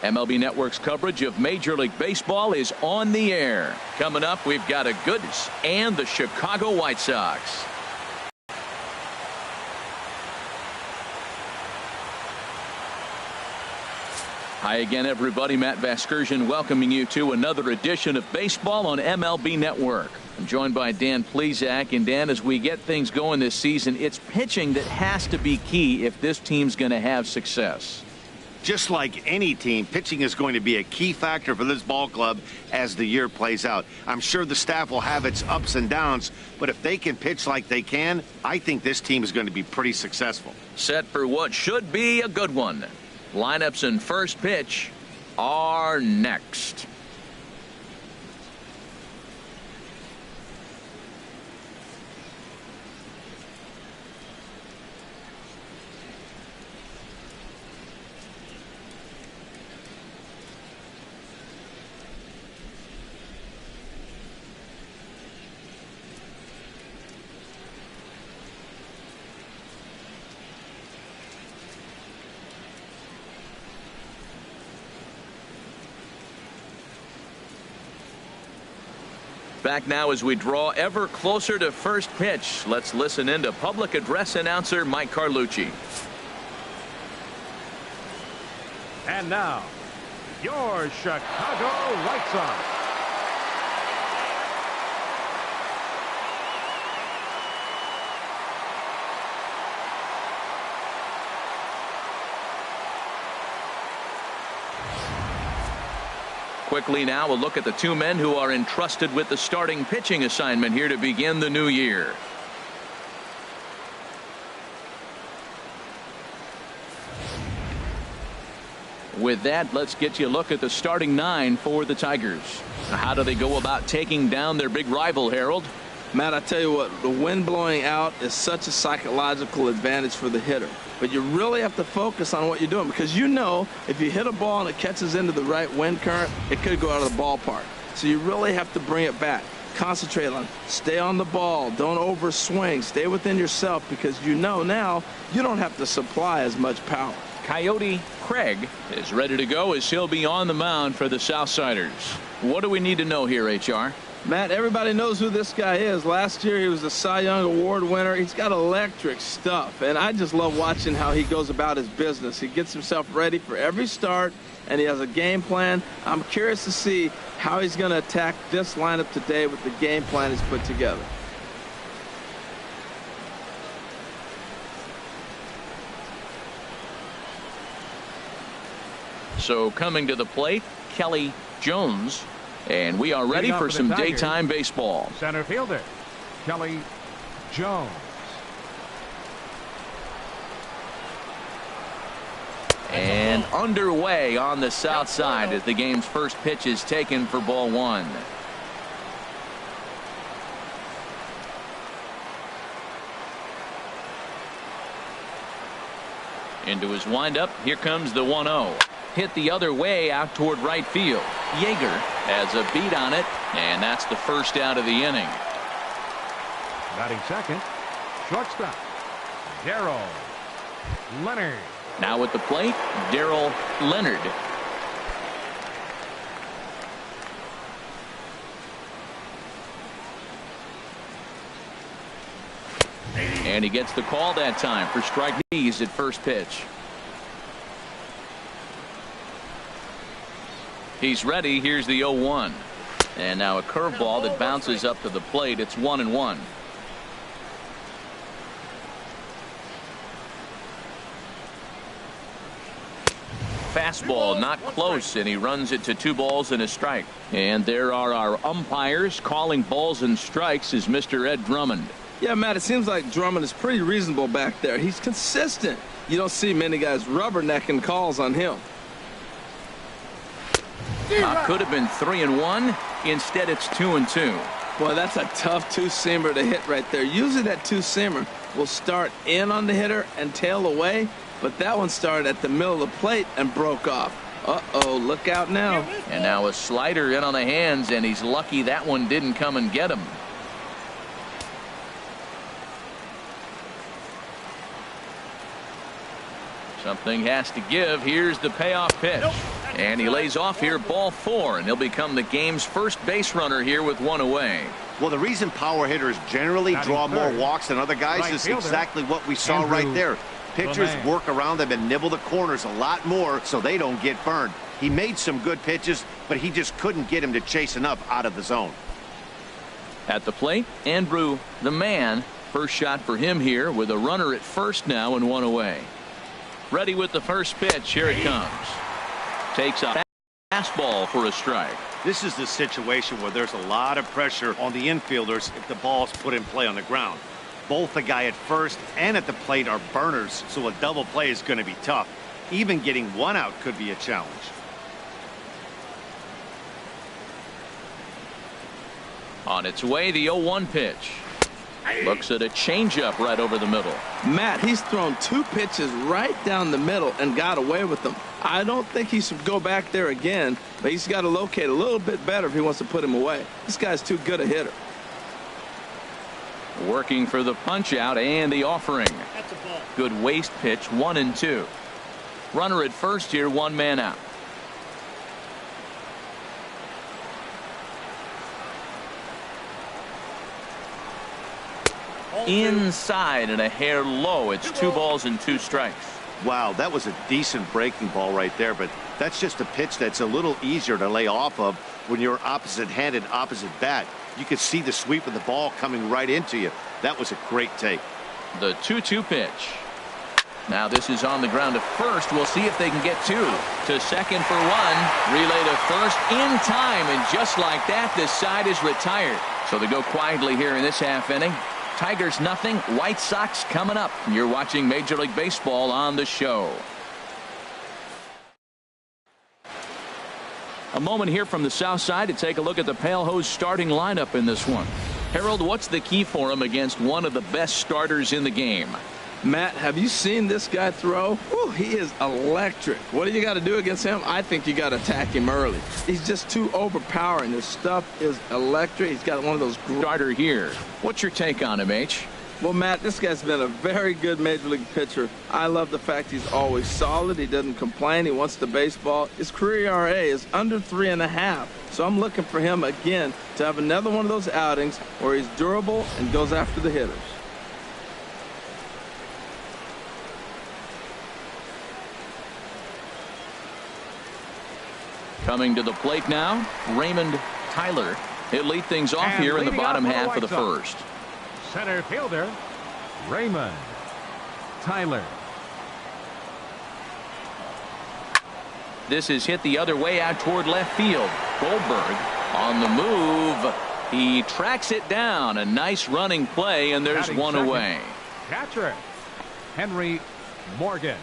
MLB Network's coverage of Major League Baseball is on the air. Coming up, we've got a goodness and the Chicago White Sox. Hi again, everybody. Matt Vasgersian welcoming you to another edition of Baseball on MLB Network. I'm joined by Dan Plesac. And Dan, as we get things going this season, it's pitching that has to be key if this team's going to have success. Just like any team, pitching is going to be a key factor for this ball club as the year plays out. I'm sure the staff will have its ups and downs, but if they can pitch like they can, I think this team is going to be pretty successful. Set for what should be a good one. Lineups and first pitch are next. Back now as we draw ever closer to first pitch. Let's listen in to public address announcer Mike Carlucci. And now, your Chicago White Sox. Quickly now, a look at the two men who are entrusted with the starting pitching assignment here to begin the new year. With that, let's get you a look at the starting nine for the Tigers. How do they go about taking down their big rival, Harold? Matt, I tell you what, the wind blowing out is such a psychological advantage for the hitter. But you really have to focus on what you're doing, because you know if you hit a ball and it catches into the right wind current, it could go out of the ballpark. So you really have to bring it back. Concentrate on, stay on the ball, don't overswing, stay within yourself, because you know now you don't have to supply as much power. Coyote Craig is ready to go as he'll be on the mound for the Southsiders. What do we need to know here, HR? Matt, everybody knows who this guy is. Last year he was the Cy Young Award winner. He's got electric stuff, and I just love watching how he goes about his business. He gets himself ready for every start, and he has a game plan. I'm curious to see how he's going to attack this lineup today with the game plan he's put together. So coming to the plate, Kelly Jones. And we are ready for some daytime baseball. Center fielder, Kelly Jones. And underway on the south side as the game's first pitch is taken for ball one. Into his windup. Here comes the 1-0. Hit the other way out toward right field. Yeager has a beat on it, and that's the first out of the inning. Batting second, shortstop, Darryl Leonard. Now at the plate, Darryl Leonard. And he gets the call that time for strike knees at first pitch. He's ready. Here's the 0-1. And now a curveball that bounces up to the plate. It's 1-1. Fastball not close, and he runs it to 2 balls and a strike. And there are our umpires calling balls and strikes is Mr. Ed Drummond. Yeah, Matt, it seems like Drummond is pretty reasonable back there. He's consistent. You don't see many guys rubbernecking calls on him. Could have been 3-1. Instead, it's 2-2. Boy, that's a tough two-seamer to hit right there. Usually that two-seamer will start in on the hitter and tail away, but that one started at the middle of the plate and broke off. Uh-oh, look out now. And now a slider in on the hands, and he's lucky that one didn't come and get him. Something has to give. Here's the payoff pitch. And he lays off here, ball 4, and he'll become the game's first base runner here with 1 away. Well, the reason power hitters generally draw more walks than other guys is exactly what we saw right there. Pitchers work around them and nibble the corners a lot more so they don't get burned. He made some good pitches, but he just couldn't get him to chase enough out of the zone. At the plate, Andrew the man. First shot for him here with a runner at first now and 1 away. Ready with the first pitch. Here it comes. Takes a fastball for a strike. This is the situation where there's a lot of pressure on the infielders if the ball's put in play on the ground. Both the guy at first and at the plate are burners, so a double play is going to be tough. Even getting 1 out could be a challenge. On its way, the 0-1 pitch. Looks at a changeup right over the middle. Matt, he's thrown 2 pitches right down the middle and got away with them. I don't think he should go back there again, but he's got to locate a little bit better if he wants to put him away. This guy's too good a hitter. Working for the punch out and the offering. That's a ball. Good waste pitch, 1 and 2. Runner at first here, 1 man out. Inside and a hair low. It's 2 balls and 2 strikes. Wow, that was a decent breaking ball right there, but that's just a pitch that's a little easier to lay off of when you're opposite-handed, opposite bat. You could see the sweep of the ball coming right into you. That was a great take. The 2-2 pitch. Now this is on the ground to first. We'll see if they can get 2. To second for 1. Relay to first in time, and just like that, this side is retired. So they go quietly here in this half inning. Tigers nothing. White Sox coming up. You're watching Major League Baseball on the show. A moment here from the south side to take a look at the Pale Hose starting lineup in this one. Harold, what's the key for him against one of the best starters in the game? Matt, have you seen this guy throw? Whew, he is electric. What do you got to do against him? I think you got to attack him early. He's just too overpowering. His stuff is electric. He's got one of those starter here. What's your take on him, H? Well, Matt, this guy's been a very good major league pitcher. I love the fact he's always solid. He doesn't complain. He wants the baseball. His career ERA is under 3.5. So I'm looking for him again to have another one of those outings where he's durable and goes after the hitters. Coming to the plate now, Raymond Tyler. He'll lead things off here in the bottom half of the first. Center fielder, Raymond Tyler. This is hit the other way out toward left field. Goldberg on the move. He tracks it down. A nice running play, and there's Batting 1 second. away. Catcher, Henry Morgan.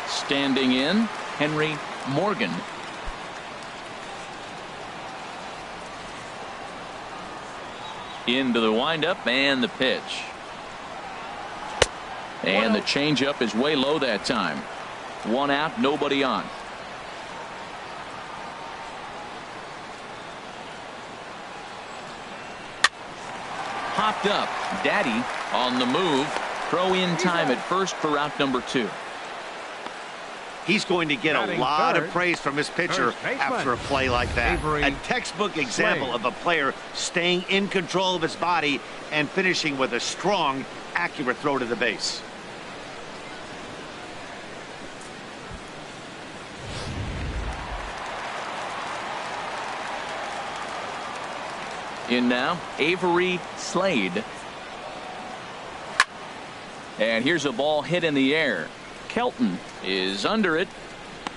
Standing in, Henry Morgan. Into the windup and the pitch. And the changeup is way low that time. 1 out, nobody on. Popped up. Daddy on the move. Throw in time at first for out number 2. He's going to get a lot of praise from his pitcher after a play like that. A textbook example of a player staying in control of his body and finishing with a strong, accurate throw to the base. In now, Avery Slade. And here's a ball hit in the air. Kelton is under it,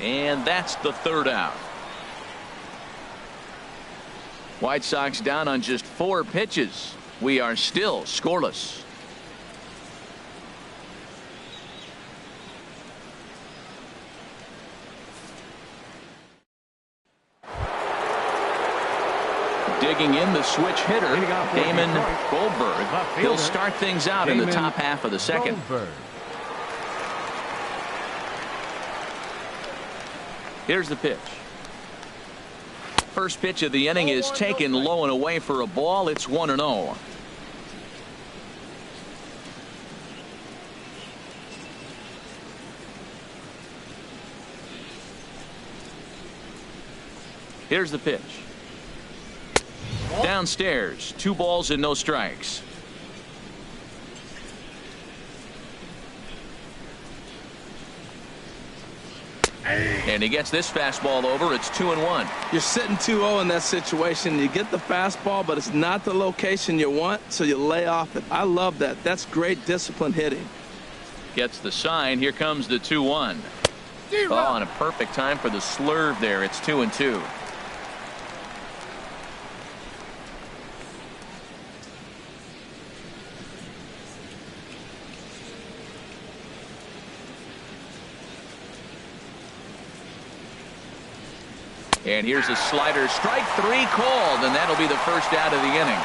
and that's the 3rd out. White Sox down on just 4 pitches. We are still scoreless. Digging in the switch hitter, Damon Goldberg. He'll start things out in the top half of the second. Goldberg. Here's the pitch. First pitch of the inning is taken low and away for a ball. It's 1-0. Here's the pitch. Downstairs, 2 balls and no strikes. And he gets this fastball over. It's 2-1. You're sitting 2-0 in that situation. You get the fastball, but it's not the location you want, so you lay off it. I love that. That's great disciplined hitting. Gets the sign. Here comes the 2-1. Oh, and a perfect time for the slurve there. It's 2-2. And here's a slider. Strike 3 called, and that'll be the first out of the inning.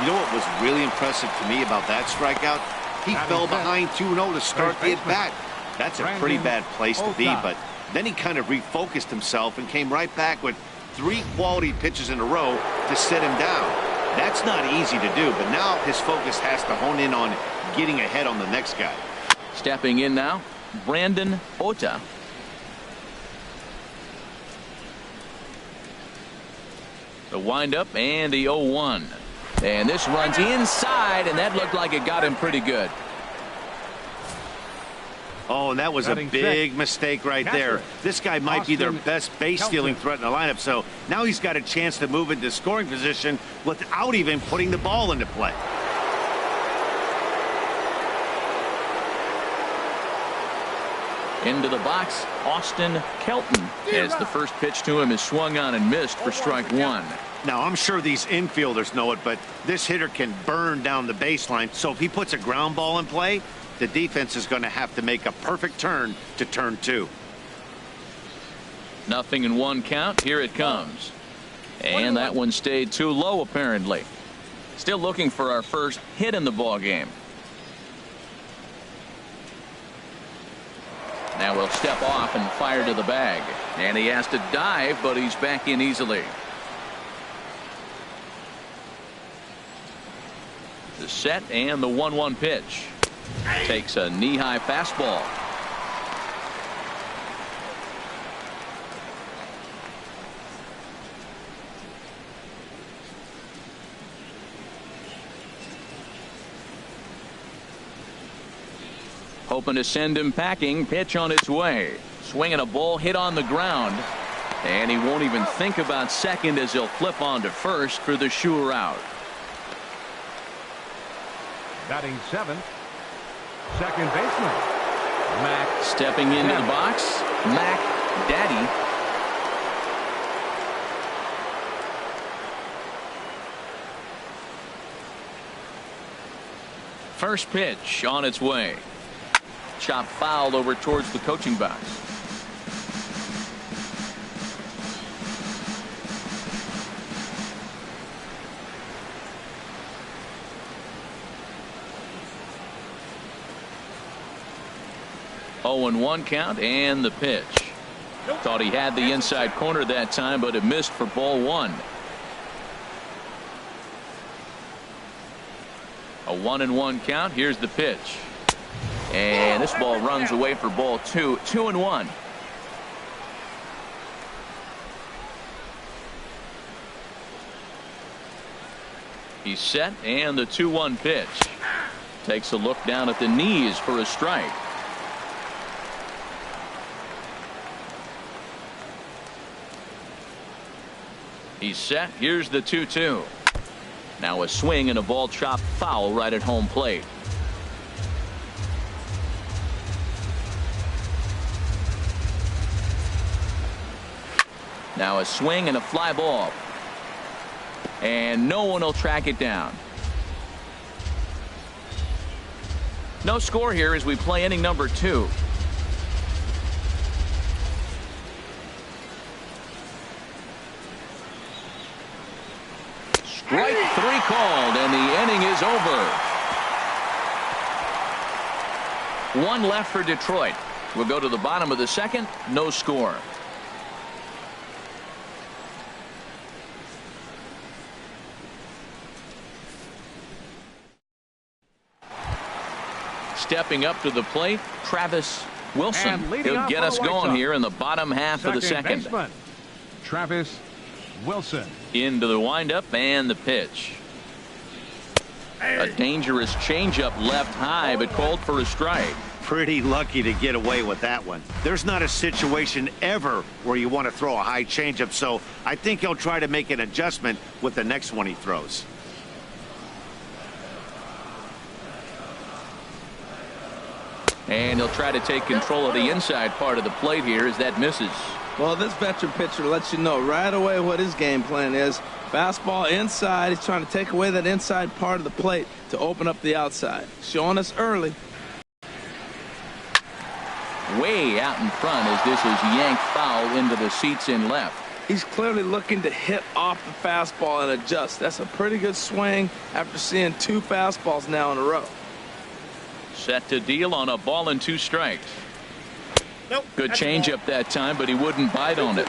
You know what was really impressive to me about that strikeout? He fell behind 2-0 to start the at-bat. That's a pretty bad place to be, but then he kind of refocused himself and came right back with 3 quality pitches in a row to sit him down. That's not easy to do, but now his focus has to hone in on getting ahead on the next guy. Stepping in now, Brandon Ota. The windup and the 0-1. And this runs inside, and that looked like it got him pretty good. Oh, and that was a big mistake right there. This guy might be their best base-stealing threat in the lineup, so now he's got a chance to move into scoring position without even putting the ball into play. Into the box, Austin Kelton, as the first pitch to him is swung on and missed for strike 1. Now, I'm sure these infielders know it, but this hitter can burn down the baseline, so if he puts a ground ball in play, the defense is going to have to make a perfect turn to turn 2. 0-1 count. Here it comes. And that one stayed too low, apparently. Still looking for our first hit in the ball game. Now we'll step off and fire to the bag. And he has to dive, but he's back in easily. The set and the 1-1 pitch. Takes a knee-high fastball. Hoping to send him packing. Pitch on its way. Swinging a ball hit on the ground. And he won't even think about second as he'll flip on to first for the sure out. Batting 7th, second baseman, Mac. Stepping into the box, Mac Daddy. First pitch on its way. Chop foul over towards the coaching box. Oh, and 1 count and the pitch. Thought he had the inside corner that time, but it missed for ball 1. A 1-1 count. Here's the pitch. And this ball runs away for ball 2. 2-1. He's set, and the 2-1 pitch. Takes a look down at the knees for a strike. He's set. Here's the 2-2. Now a swing and a ball chopped foul right at home plate. Now a swing and a fly ball. And no one will track it down. No score here as we play inning number 2. Strike 3 called, and the inning is over. 1 left for Detroit. We'll go to the bottom of the 2nd. No score. Stepping up to the plate, Travis Wilson. He'll get us going here in the bottom half of the 2nd. Baseman, Travis Wilson. Into the windup and the pitch. A dangerous changeup left high, but called for a strike. Pretty lucky to get away with that one. There's not a situation ever where you want to throw a high changeup, so I think he'll try to make an adjustment with the next one he throws. And he'll try to take control of the inside part of the plate here as that misses. Well, this veteran pitcher lets you know right away what his game plan is. Fastball inside. He's trying to take away that inside part of the plate to open up the outside. Showing us early. Way out in front as this is yanked foul into the seats in left. He's clearly looking to hit off the fastball and adjust. That's a pretty good swing after seeing 2 fastballs now in a row. Set to deal on a ball and 2 strikes. Nope, good changeup that time, but he wouldn't bite on it.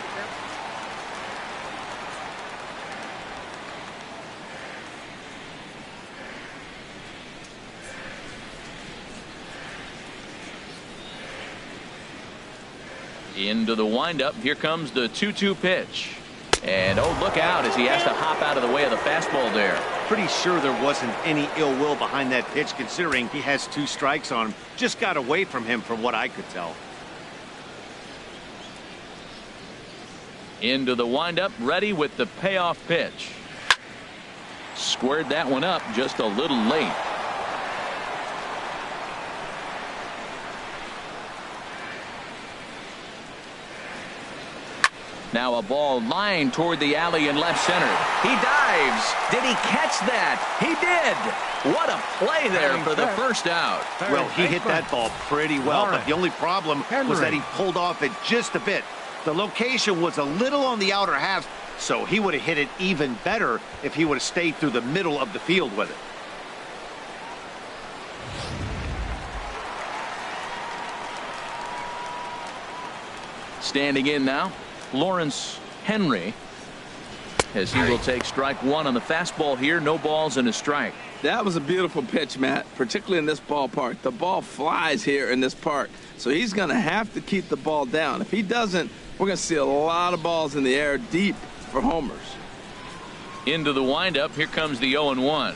Into the windup. Here comes the 2-2 pitch. And oh, look out as he has to hop out of the way of the fastball there. Pretty sure there wasn't any ill will behind that pitch, considering he has 2 strikes on him. Just got away from him from what I could tell. Into the windup, ready with the payoff pitch. Squared that one up just a little late. Now a ball lined toward the alley in left center. He dives. Did he catch that? He did. What a play there for the first out. Well, he hit that ball pretty well, but the only problem was that he pulled off it just a bit. The location was a little on the outer half, so he would have hit it even better if he would have stayed through the middle of the field with it. Standing in now, Lawrence Henry, as he will take strike 1 on the fastball here. No balls and a strike. That was a beautiful pitch, Matt, particularly in this ballpark. The ball flies here in this park, so he's going to have to keep the ball down. If he doesn't, we're going to see a lot of balls in the air deep for homers. Into the windup. Here comes the 0-1.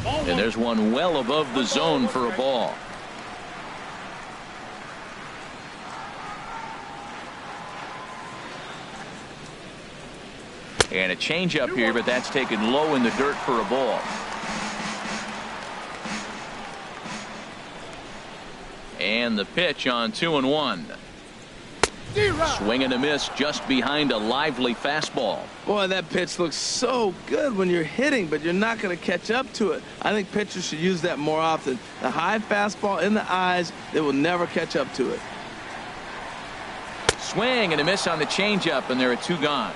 And there's one well above the zone for a ball. And a changeup here, but that's taken low in the dirt for a ball. And the pitch on 2-1. Swing and a miss just behind a lively fastball. Boy, that pitch looks so good when you're hitting, but you're not going to catch up to it. I think pitchers should use that more often. The high fastball in the eyes, they will never catch up to it. Swing and a miss on the changeup, and there are 2 gone.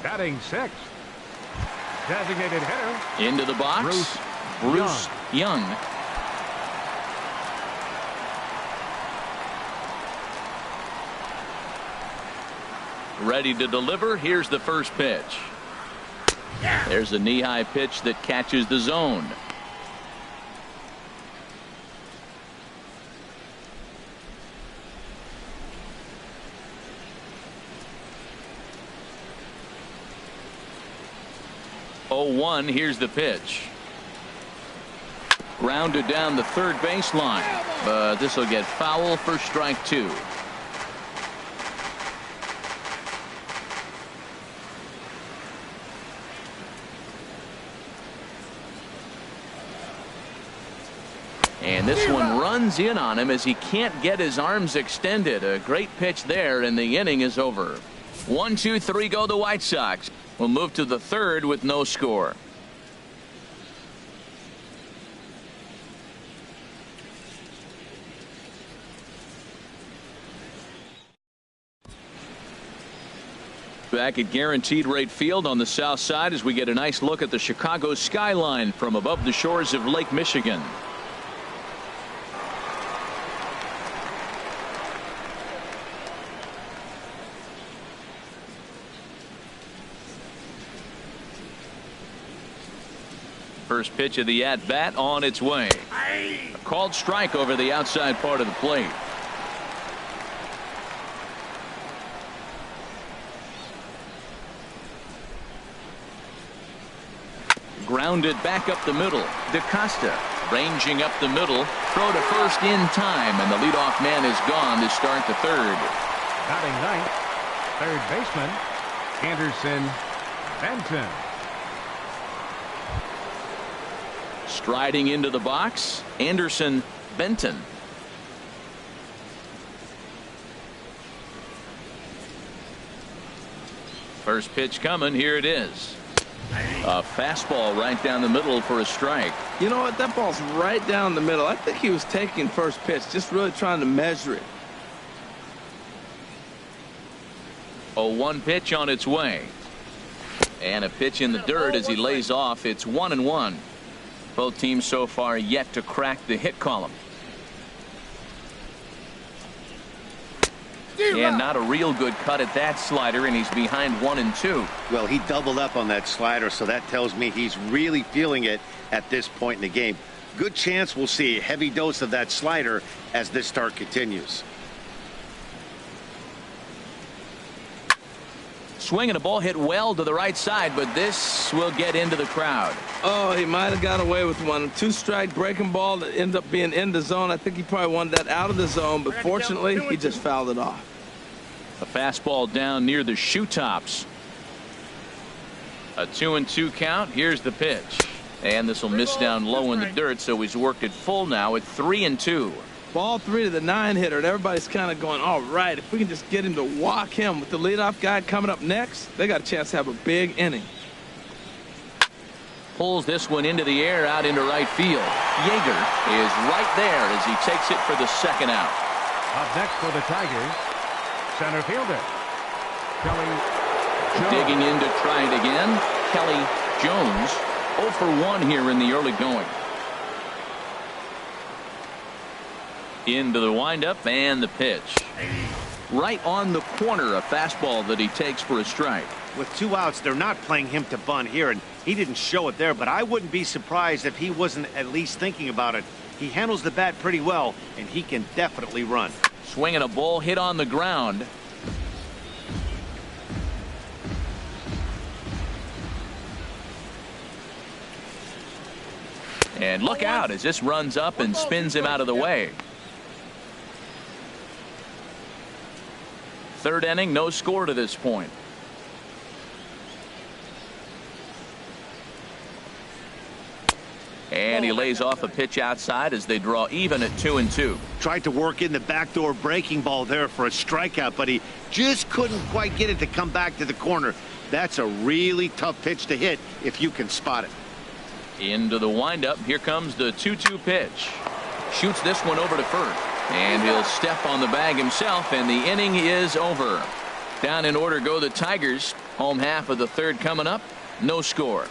Batting 6th. Designated hitter. Into the box. Bruce Young. Ready to deliver. Here's the first pitch. There's a knee-high pitch that catches the zone. Oh, 0-1. Here's the pitch. Grounded down the third baseline, but this will get foul for strike 2. And this one runs in on him as he can't get his arms extended. A great pitch there, and the inning is over. 1, 2, 3 go the White Sox. We'll move to the third with no score. Back at Guaranteed Rate Field on the south side as we get a nice look at the Chicago skyline from above the shores of Lake Michigan. First pitch of the at-bat on its way. A called strike over the outside part of the plate. Grounded back up the middle. DaCosta ranging up the middle. Throw to first in time, and the leadoff man is gone to start the third. Batting ninth, third baseman, Anderson Benton. Striding into the box, Anderson Benton. First pitch coming. Here it is. A fastball right down the middle for a strike. You know what? That ball's right down the middle. I think he was taking first pitch, just really trying to measure it. 0-1 pitch on its way. And a pitch in the dirt as he lays off. It's 1-1. Both teams so far yet to crack the hit column. And not a real good cut at that slider, and he's behind 1-2. Well, he doubled up on that slider, so that tells me he's really feeling it at this point in the game. Good chance we'll see a heavy dose of that slider as this start continues. Swinging a ball hit well to the right side, but this will get into the crowd. Oh, he might have got away with one. Two-strike breaking ball that ended up being in the zone. I think he probably wanted that out of the zone, but fortunately, he just fouled it off. A fastball down near the shoe tops. A 2-2 count. Here's the pitch. And this will miss down low in the dirt, so he's worked it full now at 3-2. Ball three to the 9-hitter, and everybody's kind of going, all right, if we can just get him to walk him with the leadoff guy coming up next, they got a chance to have a big inning. Pulls this one into the air out into right field. Yeager is right there as he takes it for the second out. Up next for the Tigers, center fielder Kelly Jones. Digging in to try it again, Kelly Jones. 0 for 1 here in the early going. Into the windup and the pitch. Right on the corner, a fastball that he takes for a strike. With 2 outs, they're not playing him to bunt here, and he didn't show it there, but I wouldn't be surprised if he wasn't at least thinking about it. He handles the bat pretty well, and he can definitely run. Swinging a ball hit on the ground. And look out as this runs up and spins him out of the way. Third inning, no score to this point. And he lays off a pitch outside as they draw even at 2-2. Tried to work in the backdoor breaking ball there for a strikeout, but he just couldn't quite get it to come back to the corner. That's a really tough pitch to hit if you can spot it. Into the windup. Here comes the 2-2 pitch. Shoots this one over to first. And he'll step on the bag himself, and the inning is over. Down in order go the Tigers. Home half of the third coming up. No score.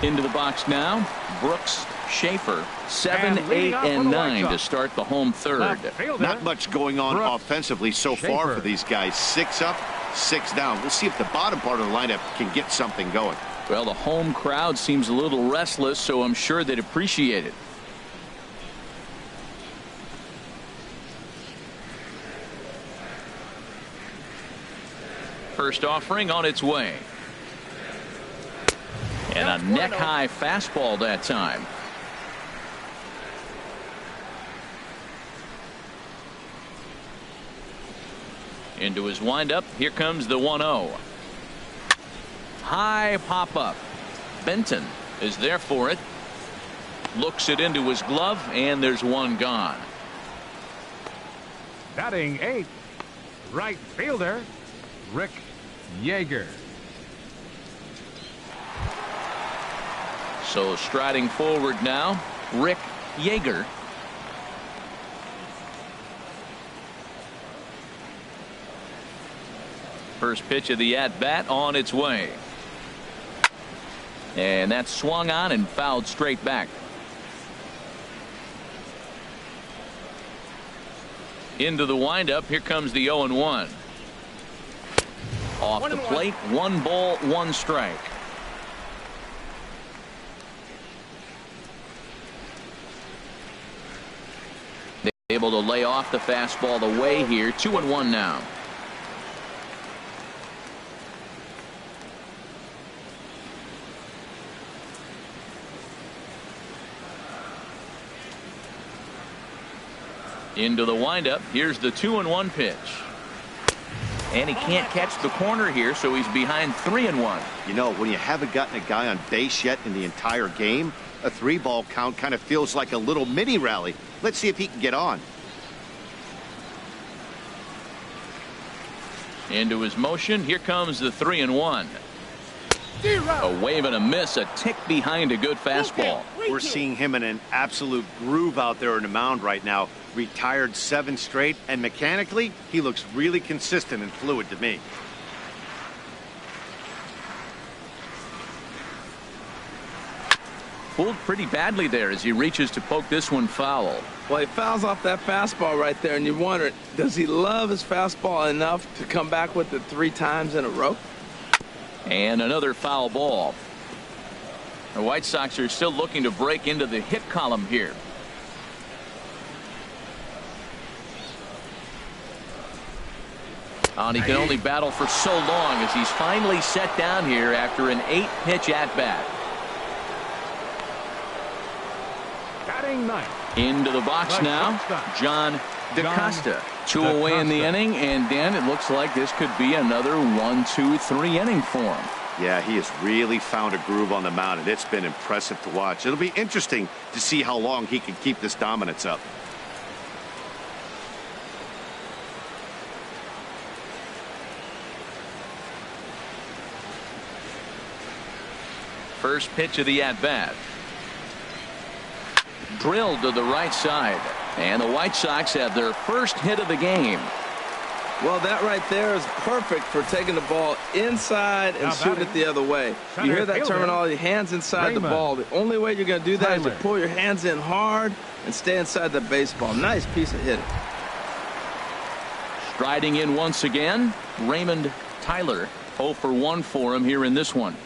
Into the box now. Brooks, Schaefer, 7, 8, and 9 to start the home third. Not much going on offensively so far for these guys. 6 up, 6 down. We'll see if the bottom part of the lineup can get something going. Well, the home crowd seems a little restless, so I'm sure they'd appreciate it. First offering on its way. And a neck-high fastball that time. Into his windup. Here comes the 1-0. High pop-up. Benton is there for it. Looks it into his glove, and there's one gone. Batting 8th, right fielder Rick Yeager. So striding forward now, Rick Yeager. First pitch of the at-bat on its way. And that's swung on and fouled straight back. Into the windup. Here comes the 0-1. Off the plate. 1 ball, 1 strike. Able able to lay off the fastball away here. 2-1 now. Into the windup. Here's the 2-1 pitch. And he can't catch the corner here, so he's behind 3-1. You know, when you haven't gotten a guy on base yet in the entire game, a 3-ball count kind of feels like a little mini rally. Let's see if he can get on. Into his motion. Here comes the 3-1. A wave and a miss, a tick behind a good fastball. We're seeing him in an absolute groove out there in the mound right now. Retired 7 straight, and mechanically, he looks really consistent and fluid to me. Pulled pretty badly there as he reaches to poke this one foul. Well, he fouls off that fastball right there, and you wonder, does he love his fastball enough to come back with it 3 times in a row? And another foul ball. The White Sox are still looking to break into the hit column here. And he can only battle for so long as he's finally set down here after an 8-pitch at-bat. Batting ninth. Into the box now, John DeCosta. 2 away in the inning, and Dan, it looks like this could be another 1-2-3 inning for him. Yeah, he has really found a groove on the mound, and it's been impressive to watch. It'll be interesting to see how long he can keep this dominance up. First pitch of the at-bat. Drilled to the right side. And the White Sox have their first hit of the game. Well, that right there is perfect for taking the ball inside and shooting it the other way. You hear that terminology, hands inside the ball. The only way you're going to do that is to pull your hands in hard and stay inside the baseball. Nice piece of hitting. Striding in once again, Raymond Tyler. 0 for 1 for him here in this one.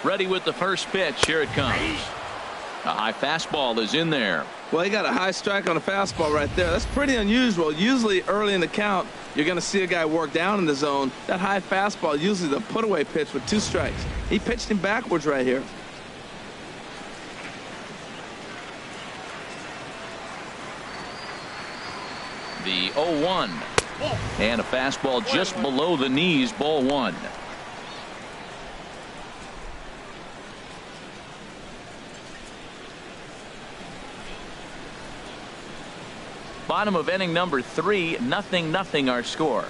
Ready with the first pitch. Here it comes. A high fastball is in there. Well, he got a high strike on a fastball right there. That's pretty unusual. Usually early in the count, you're going to see a guy work down in the zone. That high fastball, usually the put-away pitch with 2 strikes. He pitched him backwards right here. The 0-1. And a fastball just below the knees, ball 1. Bottom of inning number 3, 0-0 our score.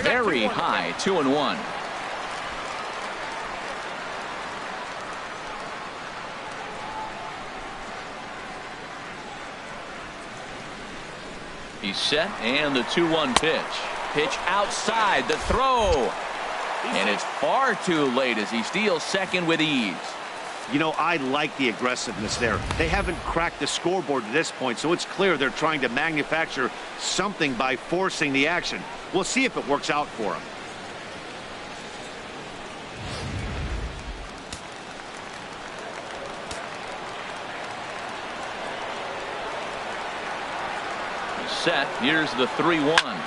Very high, 2-1. He's set, and the 2-1 pitch. Pitch outside, the throw. And it's far too late as he steals second with ease. You know, I like the aggressiveness there. They haven't cracked the scoreboard to this point, so it's clear they're trying to manufacture something by forcing the action. We'll see if it works out for them. Set. Here's the 3-1.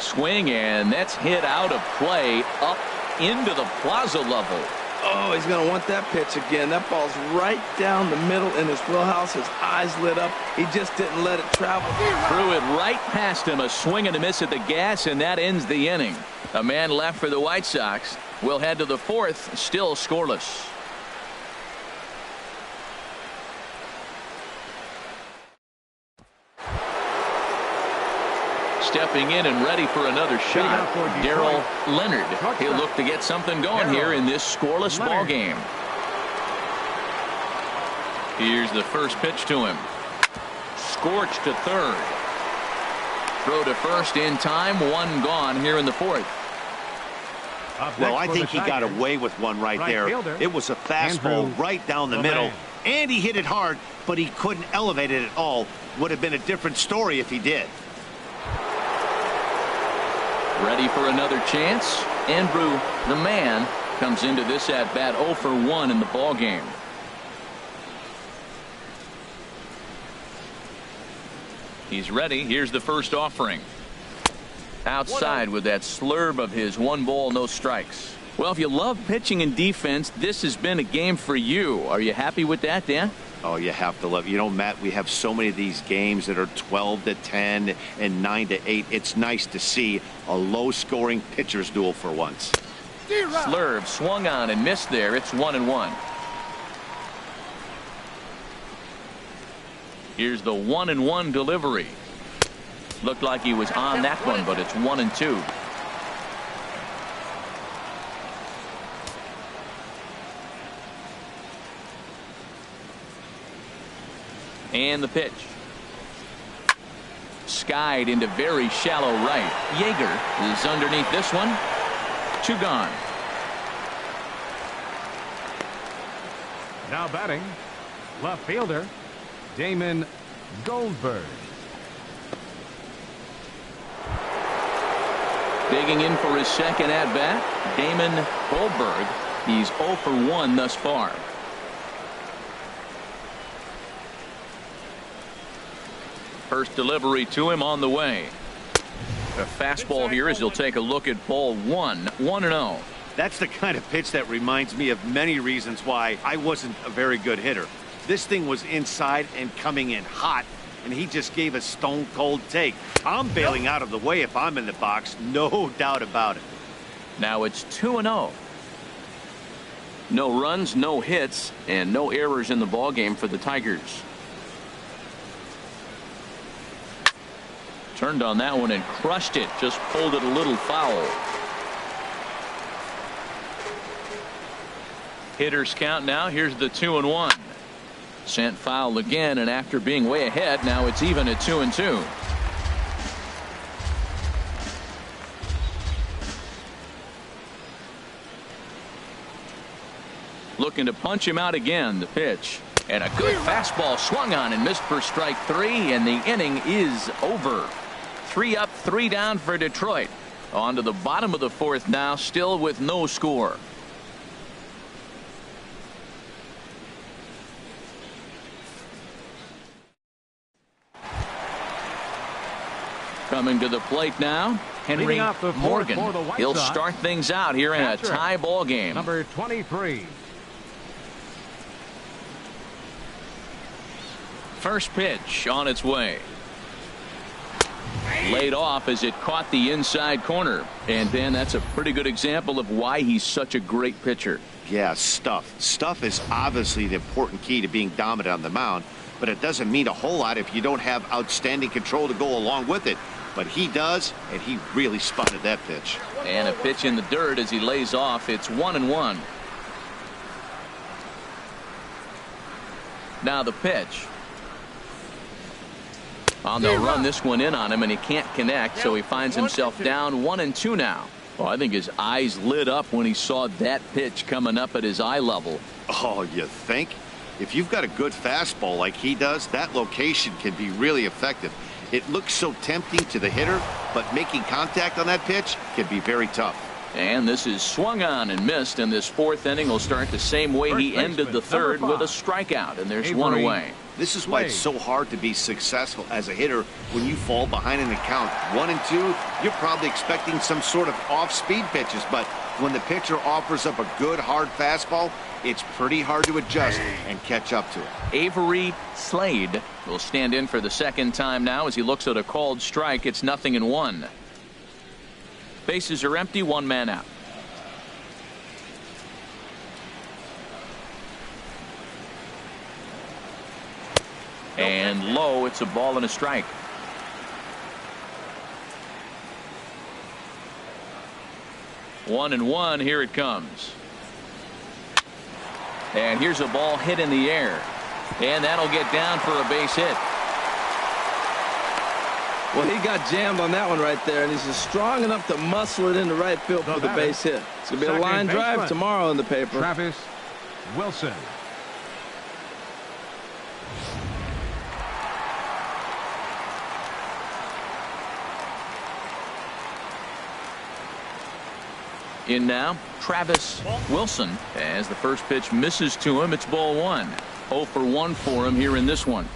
Swing, and that's hit out of play up into the plaza level. Oh, he's going to want that pitch again. That ball's right down the middle in his wheelhouse. His eyes lit up. He just didn't let it travel. Threw it right past him. A swing and a miss at the gas, and that ends the inning. A man left for the White Sox. We'll head to the 4th, still scoreless. Stepping in and ready for another shot, Darrell Leonard. He'll look to get something going here in this scoreless ball game. Here's the first pitch to him. Scorched to third. Throw to first in time. 1 gone here in the 4th. Well, I think he got away with one right there. It was a fastball right down the middle, and he hit it hard, but he couldn't elevate it at all. Would have been a different story if he did. Ready for another chance. Andrew, the man, comes into this at bat 0 for 1 in the ball game. He's ready. Here's the first offering. Outside with that slurve of his. 1 ball, no strikes. Well, if you love pitching and defense, this has been a game for you. Are you happy with that, Dan? Oh, you have to love it. You know, Matt, we have so many of these games that are 12-10 and 9-8. It's nice to see a low-scoring pitcher's duel for once. Slurve swung on and missed there. It's 1-1. Here's the 1-1 delivery. Looked like he was on that one, but it's 1-2. And the pitch. Skied into very shallow right. Yeager is underneath this one. 2 gone. Now batting, left fielder, Damon Goldberg. Digging in for his second at bat, Damon Goldberg. He's 0 for 1 thus far. First delivery to him on the way. A fastball here as he'll take a look at ball 1. 1-0. That's the kind of pitch that reminds me of many reasons why I wasn't a very good hitter. This thing was inside and coming in hot, and he just gave a stone cold take. I'm bailing out of the way if I'm in the box, no doubt about it. Now it's 2-0. No runs, no hits, and no errors in the ballgame for the Tigers. Turned on that one and crushed it. Just pulled it a little foul. Hitters count now. Here's the 2-1. Sent foul again, and after being way ahead, now it's even at 2-2. Looking to punch him out again. The pitch. And a good fastball swung on and missed for strike 3, and the inning is over. 3 up, 3 down for Detroit. On to the bottom of the 4th now, still with no score. Coming to the plate now, Henry Morgan. He'll start things out here in a tie ball game. Number 23. First pitch on its way. Laid off as it caught the inside corner. And Dan, that's a pretty good example of why he's such a great pitcher. Yeah, stuff. Stuff is obviously the important key to being dominant on the mound, but it doesn't mean a whole lot if you don't have outstanding control to go along with it. But he does, and he really spotted that pitch. And a pitch in the dirt as he lays off. It's 1-1. Now the pitch. On the run, this one in on him, and he can't connect, so he finds himself down 1-2 now. Well, I think his eyes lit up when he saw that pitch coming up at his eye level. Oh, you think? If you've got a good fastball like he does, that location can be really effective. It looks so tempting to the hitter, but making contact on that pitch can be very tough. And this is swung on and missed, and this 4th inning will start the same way he ended the 3rd with a strikeout, and there's 1 away. This is why it's so hard to be successful as a hitter when you fall behind in the count. 1-2, you're probably expecting some sort of off-speed pitches, but when the pitcher offers up a good hard fastball, it's pretty hard to adjust and catch up to it. Avery Slade will stand in for the 2nd time now as he looks at a called strike. It's 0-1. Bases are empty, 1 man out. And low, it's a ball and a strike. One and one, here it comes. And here's a ball hit in the air. And that'll get down for a base hit. Well, he got jammed on that one right there, and he's just strong enough to muscle it into right field for the base hit. It's going to be a line drive tomorrow in the paper. Travis Wilson. In now, Travis Wilson, as the first pitch misses to him. It's ball one. 0 for 1 for him here in this one.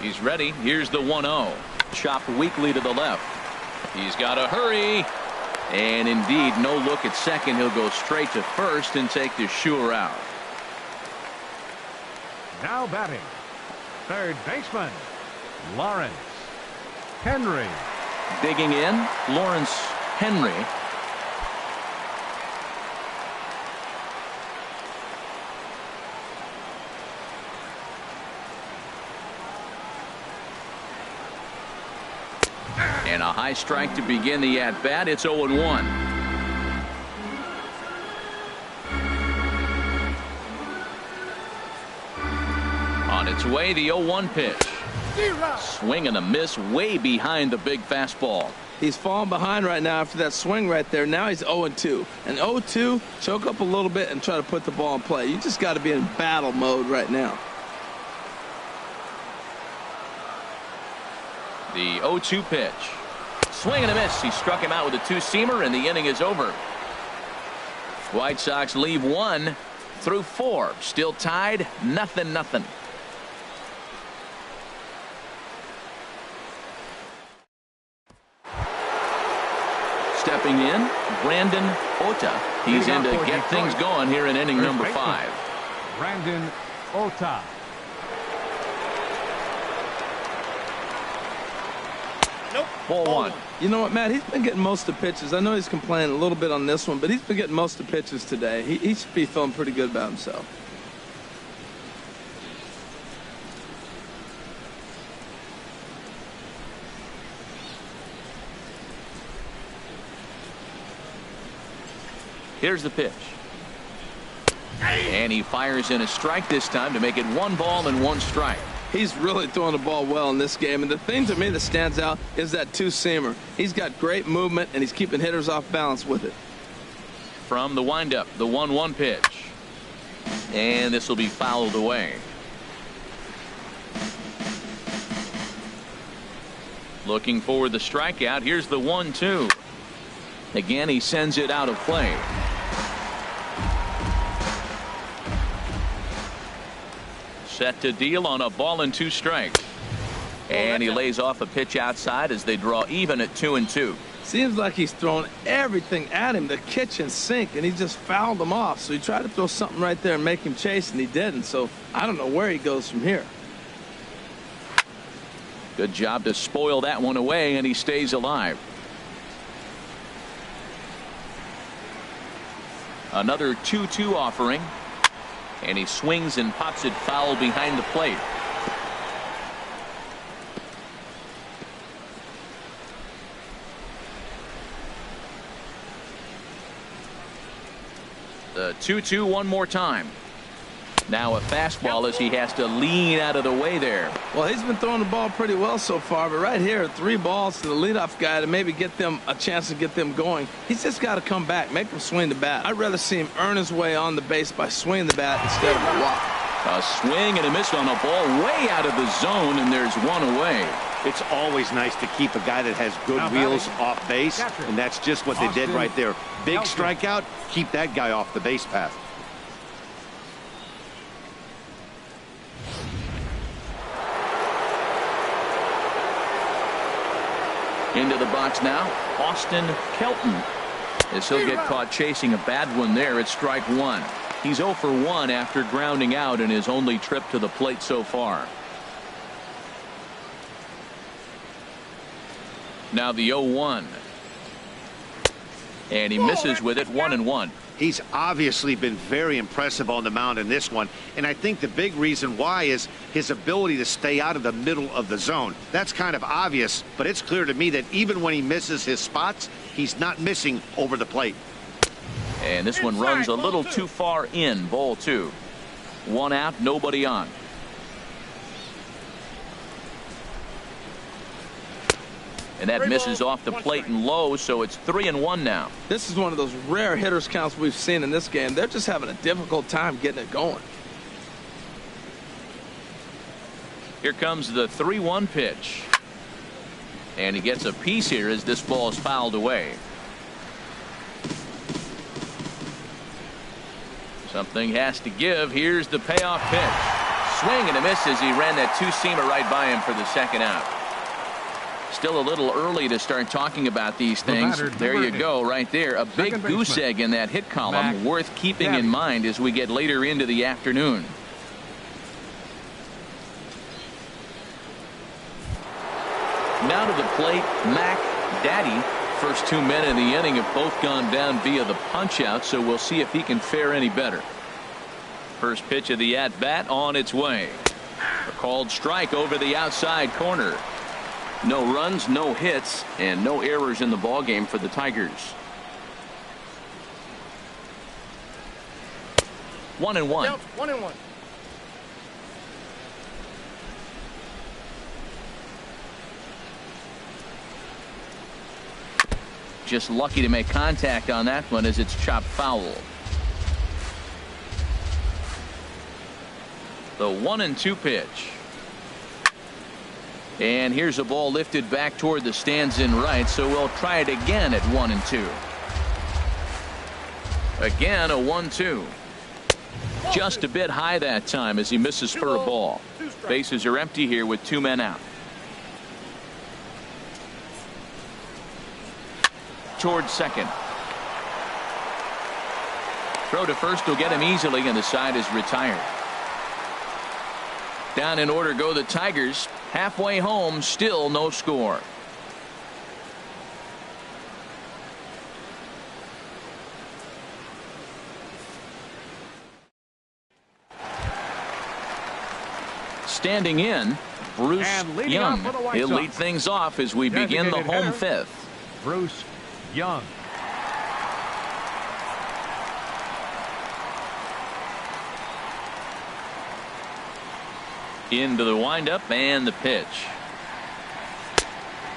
He's ready. Here's the 1-0. Chopped weakly to the left. He's got to hurry. And indeed, no look at second. He'll go straight to first and take the sure out. Now batting, third baseman, Lawrence Henry. Digging in, Lawrence Henry. And a high strike to begin the at-bat. It's 0-1. On its way, the 0-1 pitch. Swing and a miss way behind the big fastball. He's falling behind right now after that swing right there. Now he's 0-2. And 0-2, choke up a little bit and try to put the ball in play. You just got to be in battle mode right now. The 0-2 pitch. Swing and a miss. He struck him out with a two-seamer, and the inning is over. White Sox leave 1 through 4. Still tied, 0-0. Stepping in, Brandon Ota. He's in to get things going here in inning number 5. Brandon Ota. Ball 1. You know what, Matt? He's been getting most of the pitches. I know he's complaining a little bit on this one, but he's been getting most of the pitches today. He should be feeling pretty good about himself. Here's the pitch. And he fires in a strike this time to make it 1 ball and 1 strike. He's really throwing the ball well in this game, and the thing to me that stands out is that two-seamer. He's got great movement, and he's keeping hitters off balance with it. From the windup, the 1-1 pitch. And this will be fouled away. Looking for the strikeout. Here's the 1-2. Again, he sends it out of play. Set to deal on a ball and 2 strikes. And he lays off a pitch outside as they draw even at 2-2. Seems like he's throwing everything at him, the kitchen sink, and he just fouled them off. So he tried to throw something right there and make him chase, and he didn't. So I don't know where he goes from here. Good job to spoil that one away, and he stays alive. Another 2-2 offering. And he swings and pops it foul behind the plate. The 2-2 one more time. Now a fastball as he has to lean out of the way there. Well, he's been throwing the ball pretty well so far, but right here, 3 balls to the leadoff guy to maybe get them a chance to get them going. He's just got to come back, make them swing the bat. I'd rather see him earn his way on the base by swinging the bat instead of a walk. A swing and a miss on a ball way out of the zone, and there's 1 away. It's always nice to keep a guy that has good wheels off base, and that's just what they did right there. Big strikeout, keep that guy off the base path. Into the box now, Austin Kelton. As he'll get caught chasing a bad one there at strike 1. He's 0 for 1 after grounding out in his only trip to the plate so far. Now the 0-1. And he misses with it, 1-1. He's obviously been very impressive on the mound in this one, and I think the big reason why is his ability to stay out of the middle of the zone. That's kind of obvious, but it's clear to me that even when he misses his spots, he's not missing over the plate. And this one runs a little too far in. Ball 2. 1 out, nobody on. And that misses off the plate and low, so it's 3-1 now. This is one of those rare hitters counts we've seen in this game. They're just having a difficult time getting it going. Here comes the 3-1 pitch. And he gets a piece here as this ball is fouled away. Something has to give. Here's the payoff pitch. Swing and a miss as he ran that two-seamer right by him for the second out. Still a little early to start talking about these things. There you go, right there. A big goose egg in that hit column, worth keeping in mind as we get later into the afternoon. Now to the plate, Mac Daddy. First 2 men in the inning have both gone down via the punch-out, so we'll see if he can fare any better. First pitch of the at-bat on its way. A called strike over the outside corner. No runs, no hits, and no errors in the ballgame for the Tigers. 1-1. Yep, 1-1. Just lucky to make contact on that one as it's chopped foul. The 1-2 pitch. And here's a ball lifted back toward the stands in right, so we'll try it again at 1-2. Again a 1-2. Just a bit high that time as he misses for a ball. Bases are empty here with 2 men out. Towards second. Throw to first will get him easily, and the side is retired. Down in order go the Tigers. Halfway home, still no score. Standing in, Bruce Young. He'll lead things off as we begin the home fifth. Bruce Young. Into the windup and the pitch.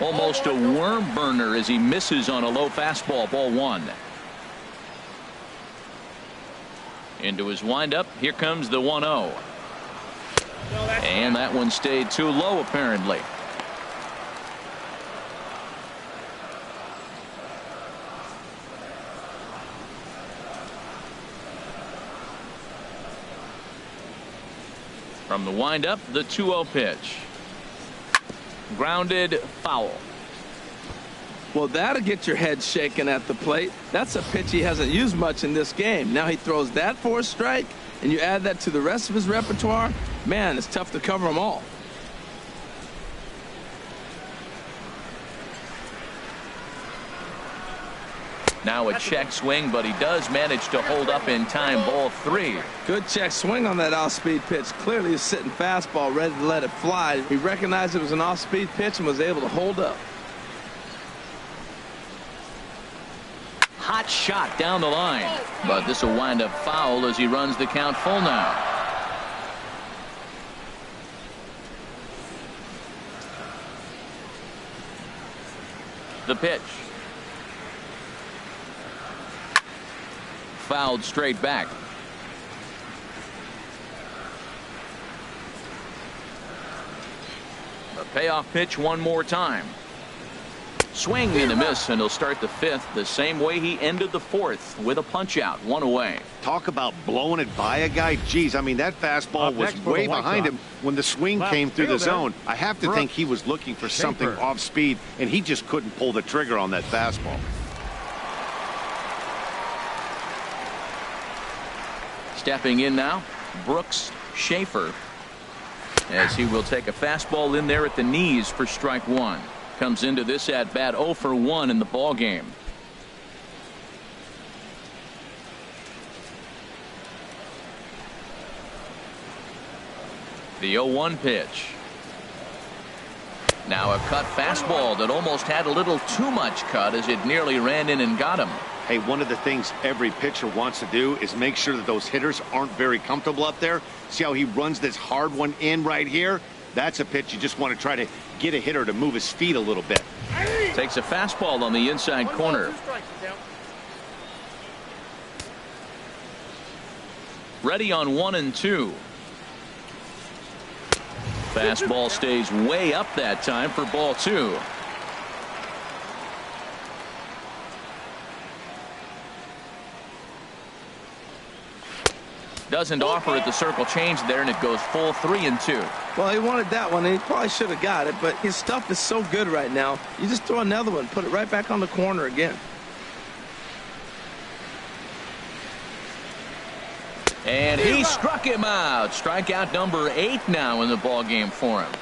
Almost a worm burner as he misses on a low fastball. Ball 1. Into his windup. Here comes the 1-0. And that one stayed too low apparently. From the windup, the 2-0 pitch. Grounded foul. Well, that'll get your head shaken at the plate. That's a pitch he hasn't used much in this game. Now he throws that for a strike, and you add that to the rest of his repertoire. Man, it's tough to cover them all. Now a check swing, but he does manage to hold up in time. Ball 3. Good check swing on that off-speed pitch. Clearly he's sitting fastball ready to let it fly. He recognized it was an off-speed pitch and was able to hold up. Hot shot down the line, but this will wind up foul as he runs the count full now. The pitch. Fouled straight back. A payoff pitch one more time. Swing and a miss, and he'll start the fifth the same way he ended the fourth, with a punch out, 1 away. Talk about blowing it by a guy. Geez, I mean, that fastball was way behind him when the swing came through the zone. I have to think he was looking for something off speed, and he just couldn't pull the trigger on that fastball. Stepping in now, Brooks Schaefer, as he will take a fastball in there at the knees for strike 1. Comes into this at bat 0 for 1 in the ball game. The 0-1 pitch. Now a cut fastball that almost had a little too much cut as it nearly ran in and got him. Hey, one of the things every pitcher wants to do is make sure that those hitters aren't very comfortable up there. See how he runs this hard one in right here? That's a pitch you just want to try to get a hitter to move his feet a little bit. Takes a fastball on the inside corner. Ready on 1-2. Fastball stays way up that time for ball 2. Doesn't offer it the circle change there, and it goes full 3-2. Well, he wanted that one, and he probably should have got it, but his stuff is so good right now. You just throw another one, put it right back on the corner again. And he struck him out. Strikeout number 8 now in the ball game for him.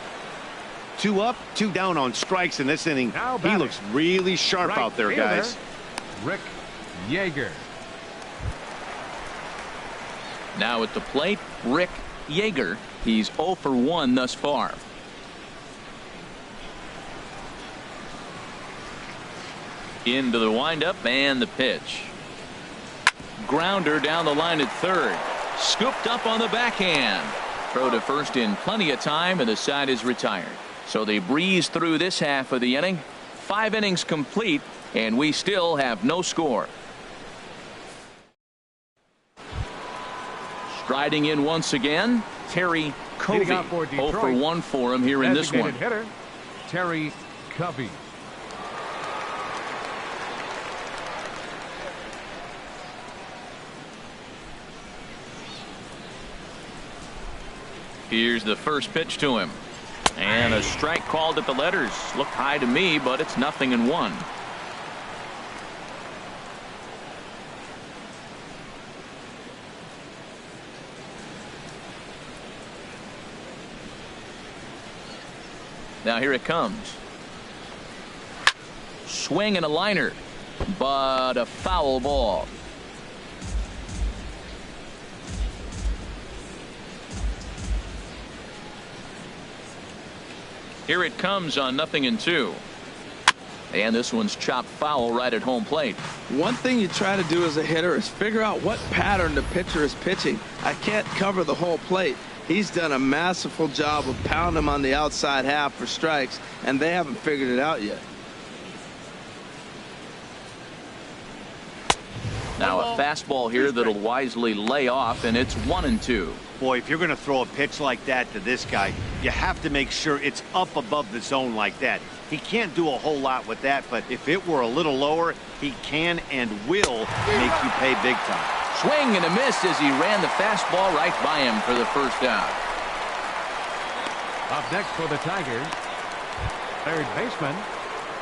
2 up, 2 down on strikes in this inning. He looks really sharp out there, guys. Rick Yeager. Now at the plate, Rick Yeager. He's 0 for 1 thus far. Into the windup and the pitch. Grounder down the line at third. Scooped up on the backhand. Throw to first in plenty of time, and the side is retired. So they breeze through this half of the inning. 5 innings complete, and we still have no score. Striding in once again, Terry Covey. 0 for 1 for him here in this one. Hitter, Terry Covey. Here's the first pitch to him. And a strike called at the letters. Looked high to me, but it's 0-1. Now here it comes. Swing and a liner, but a foul ball. Here it comes on 0-2. And this one's chopped foul right at home plate. One thing you try to do as a hitter is figure out what pattern the pitcher is pitching. I can't cover the whole plate. He's done a masterful job of pounding him on the outside half for strikes, and they haven't figured it out yet. Now a fastball here that'll wisely lay off, and it's 1-2. Boy, if you're going to throw a pitch like that to this guy, you have to make sure it's up above the zone like that. He can't do a whole lot with that, but if it were a little lower, he can and will make you pay big time. Swing and a miss as he ran the fastball right by him for the first out. Up next for the Tigers, third baseman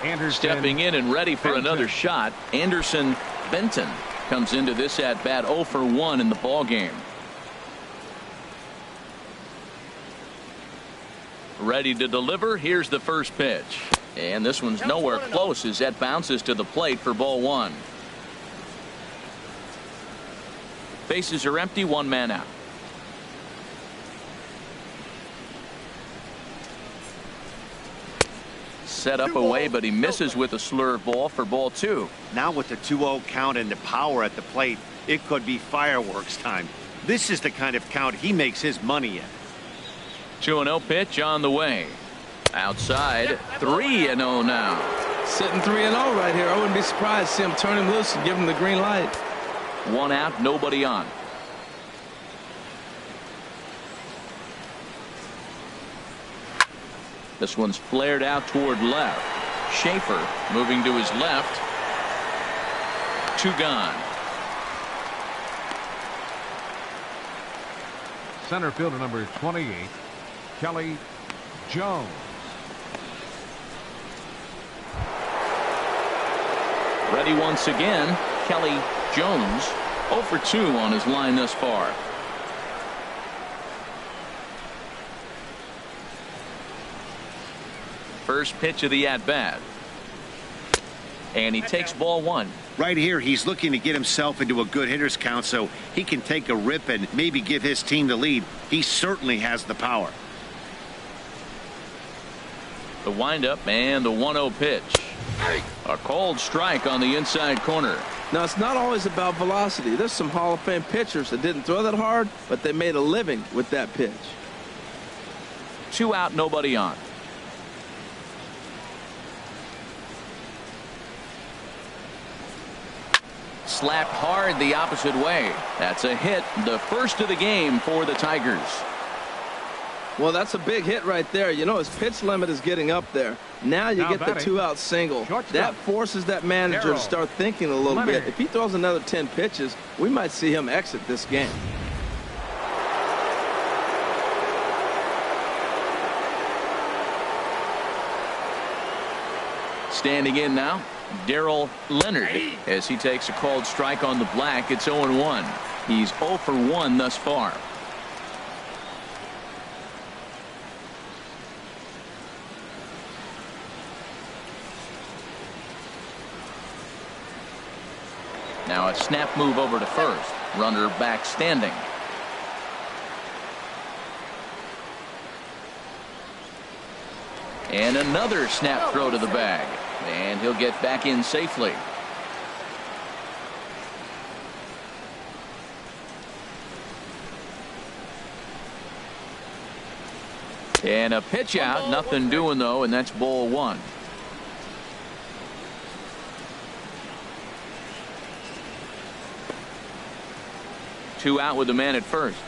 Anderson. Stepping in and ready for another shot, Anderson Benton comes into this at bat 0 for 1 in the ball game. Ready to deliver. Here's the first pitch, and this one's nowhere close as that bounces to the plate for ball 1. Bases are empty, 1 man out. Set up away, but he misses with a slurve ball for ball 2. Now with the 2-0 count and the power at the plate, it could be fireworks time. This is the kind of count he makes his money in. 2-0 pitch on the way. Outside, 3-0 now. Sitting 3-0 right here. I wouldn't be surprised to see him turn him loose and give him the green light. 1 out, nobody on. This one's flared out toward left. Schaefer moving to his left. 2 gone. Center fielder number 28, Kelly Jones. Ready once again, Kelly Jones. 0 for 2 on his line thus far. First pitch of the at-bat. And he takes ball one. Right here, he's looking to get himself into a good hitter's count so he can take a rip and maybe give his team the lead. He certainly has the power. The windup and the 1-0 pitch. A cold strike on the inside corner. Now, it's not always about velocity. There's some Hall of Fame pitchers that didn't throw that hard, but they made a living with that pitch. 2 out, nobody on. Slapped hard the opposite way. That's a hit, the first of the game for the Tigers. Well, that's a big hit right there. You know, his pitch limit is getting up there. Now you get the 2-out single. That forces that manager to start thinking a little bit. If he throws another 10 pitches, we might see him exit this game. Standing in now, Darryl Leonard, as he takes a called strike on the black. It's 0-1. He's 0 for 1 thus far. Now a snap move over to first. Runner back standing. And another snap throw to the bag. And he'll get back in safely. And a pitch out. Nothing doing, though, and that's ball one. Two out with the man at first.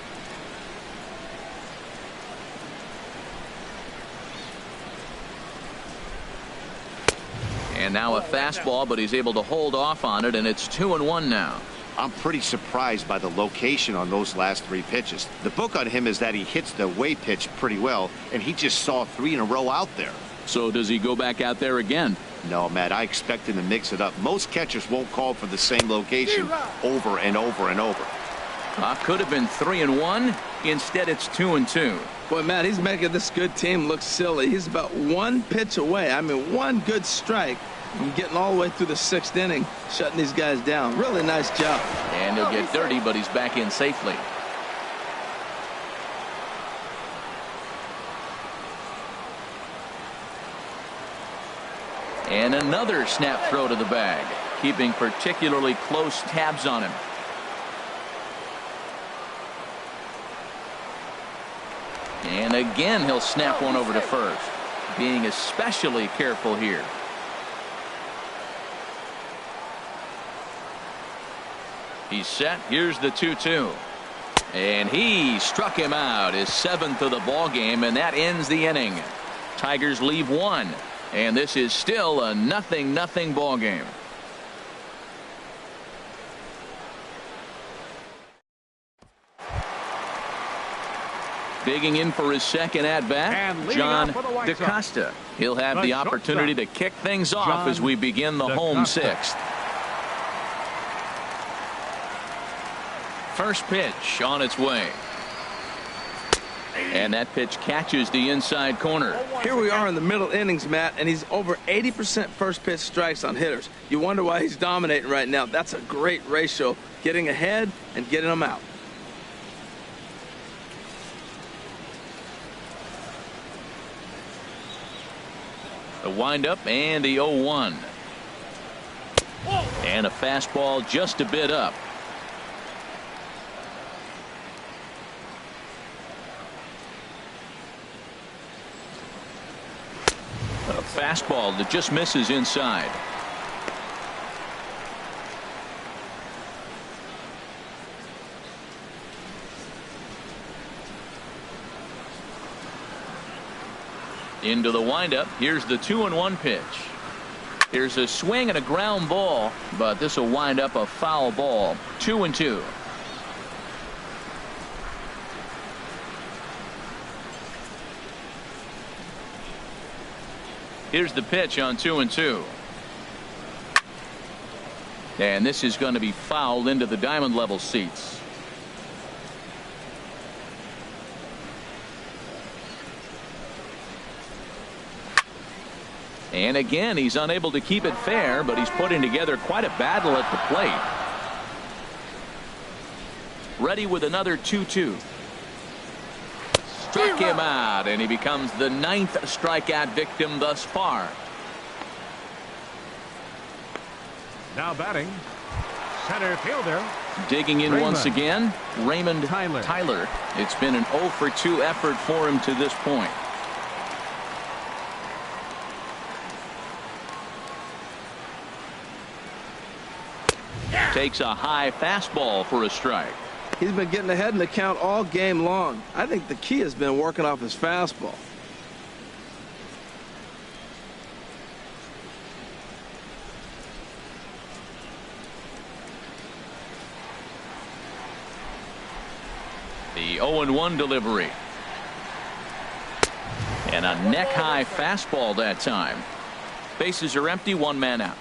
And now a fastball, but he's able to hold off on it, and it's 2-1 now. I'm pretty surprised by the location on those last 3 pitches. The book on him is that he hits the away pitch pretty well, and he just saw 3 in a row out there. So does he go back out there again? No, Matt, I expect him to mix it up. Most catchers won't call for the same location over and over and over. Could have been 3-1. Instead, it's 2-2. Boy, Matt, he's making this good team look silly. He's about 1 pitch away. I mean, 1 good strike from getting all the way through the 6th inning, shutting these guys down. Really nice job. And he'll get dirty, but he's back in safely. And another snap throw to the bag, keeping particularly close tabs on him. And again, he'll snap one over to first, being especially careful here. He's set. Here's the 2-2. And he struck him out, his 7th of the ball game, and that ends the inning. Tigers leave 1, and this is still a 0-0 ball game. Digging in for his second at-bat, John DaCosta. He'll have the opportunity to kick things off as we begin the home 6th. First pitch on its way. And that pitch catches the inside corner. Here we are in the middle innings, Matt, and he's over 80% first pitch strikes on hitters. You wonder why he's dominating right now. That's a great ratio, getting ahead and getting them out. The windup and the 0-1. And a fastball just a bit up. A fastball that just misses inside. Into the windup. Here's the 2-1 pitch. Here's a swing and a ground ball, but this will wind up a foul ball. 2-2. Here's the pitch on 2-2. And this is going to be fouled into the diamond level seats. And again, he's unable to keep it fair, but he's putting together quite a battle at the plate. Ready with another 2-2. Struck him out, and he becomes the 9th strikeout victim thus far. Now batting, center fielder. Digging in once again, Raymond Tyler. It's been an 0 for 2 effort for him to this point. Takes a high fastball for a strike. He's been getting ahead in the count all game long. I think the key has been working off his fastball. The 0-1 delivery. And a neck-high fastball that time. Bases are empty, 1 man out.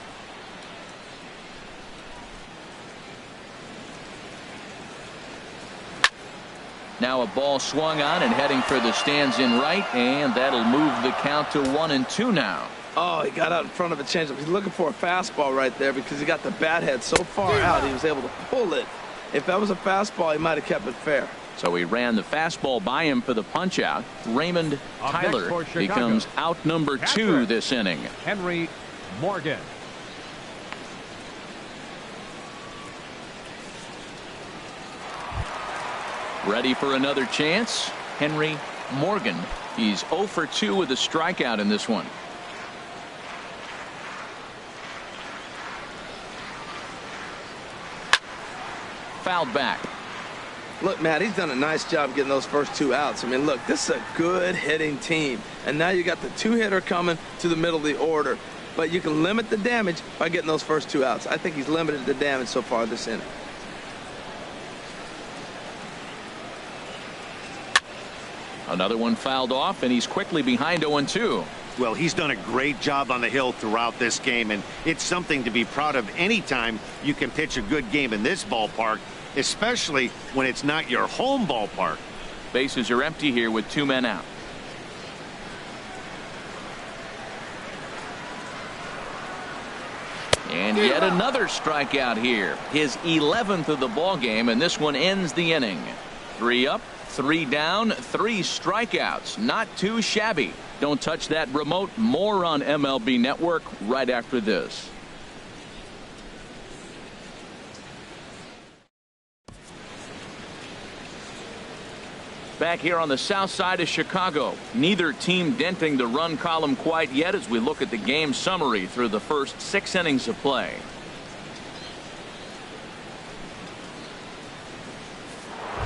Now a ball swung on and heading for the stands in right, and that'll move the count to 1-2 now. Oh, he got out in front of a changeup. He's looking for a fastball right there because he got the bat head so far out he was able to pull it. If that was a fastball, he might have kept it fair. So he ran the fastball by him for the punch out. Raymond Tyler becomes out number 2 this inning. Henry Morgan. Ready for another chance. Henry Morgan. He's 0 for 2 with a strikeout in this one. Fouled back. Look, Matt, he's done a nice job getting those first 2 outs. I mean, look, this is a good hitting team. And now you got the 2-hitter coming to the middle of the order. But you can limit the damage by getting those first 2 outs. I think he's limited the damage so far this inning. Another one fouled off, and he's quickly behind 0-2. Well, he's done a great job on the hill throughout this game, and it's something to be proud of anytime you can pitch a good game in this ballpark, especially when it's not your home ballpark. Bases are empty here with 2 men out. And yet another strikeout here. His 11th of the ball game, and this one ends the inning. 3 up, 3 down, 3 strikeouts. Not too shabby. Don't touch that remote. More on MLB Network right after this. Back here on the south side of Chicago. Neither team denting the run column quite yet as we look at the game summary through the first 6 innings of play.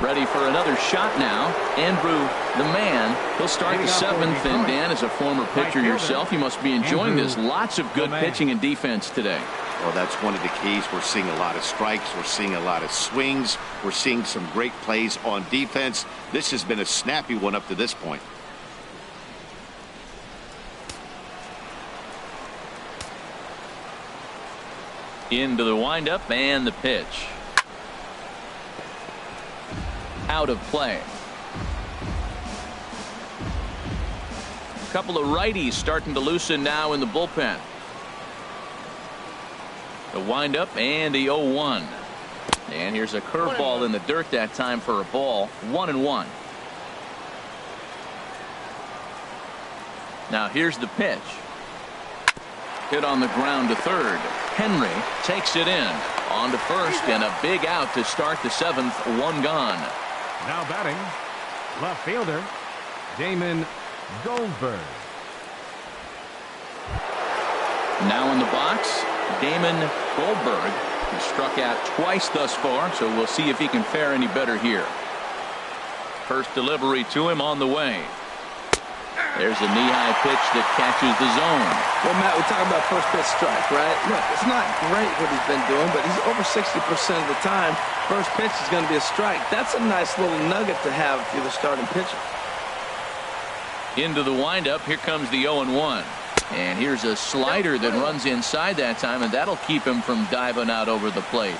Ready for another shot now. Andrew, the man, he'll start the 7th. And Dan, as a former pitcher yourself, you must be enjoying this. Lots of good pitching and defense today. Well, that's one of the keys. We're seeing a lot of strikes. We're seeing a lot of swings. We're seeing some great plays on defense. This has been a snappy one up to this point. Into the windup and the pitch. Out of play. A couple of righties starting to loosen now in the bullpen. The windup and the 0-1. And here's a curveball in the dirt that time for a ball. 1-1. Now here's the pitch. Hit on the ground to third. Henry takes it in. On to first, and a big out to start the 7th. 1 gone. Now batting, left fielder, Damon Goldberg. Now in the box, Damon Goldberg. He struck out twice thus far, so we'll see if he can fare any better here. First delivery to him on the way. There's a knee-high pitch that catches the zone. Well, Matt, we talk about first pitch strike, right? Look, it's not great what he's been doing, but he's over 60% of the time. First pitch is going to be a strike. That's a nice little nugget to have if you're the starting pitcher. Into the windup. Here comes the 0-1. And here's a slider that runs inside that time, and that'll keep him from diving out over the plate.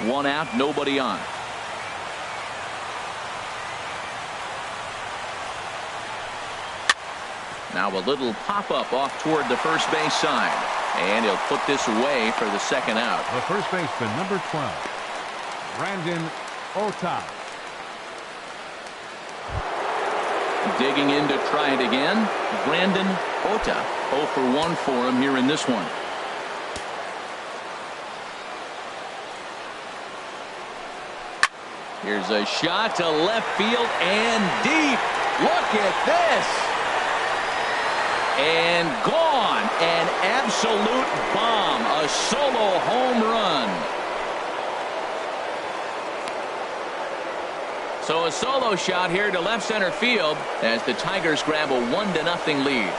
1 out, nobody on. Now a little pop-up off toward the first base side. And he'll put this away for the second out. The first baseman, number 12, Brandon Ota. Digging in to try it again. Brandon Ota. 0 for 1 for him here in this one. Here's a shot to left field and deep. Look at this. And gone. An absolute bomb. A solo home run. So a solo shot here to left center field as the Tigers grab a 1-0 lead.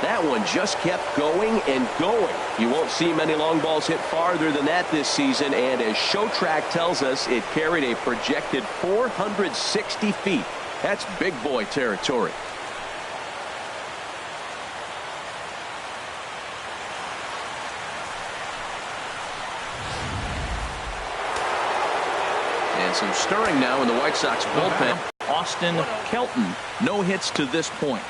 That one just kept going and going. You won't see many long balls hit farther than that this season, and as Show Track tells us, it carried a projected 460 feet. That's big boy territory. And some stirring now in the White Sox bullpen. Austin Kelton, no hits to this point.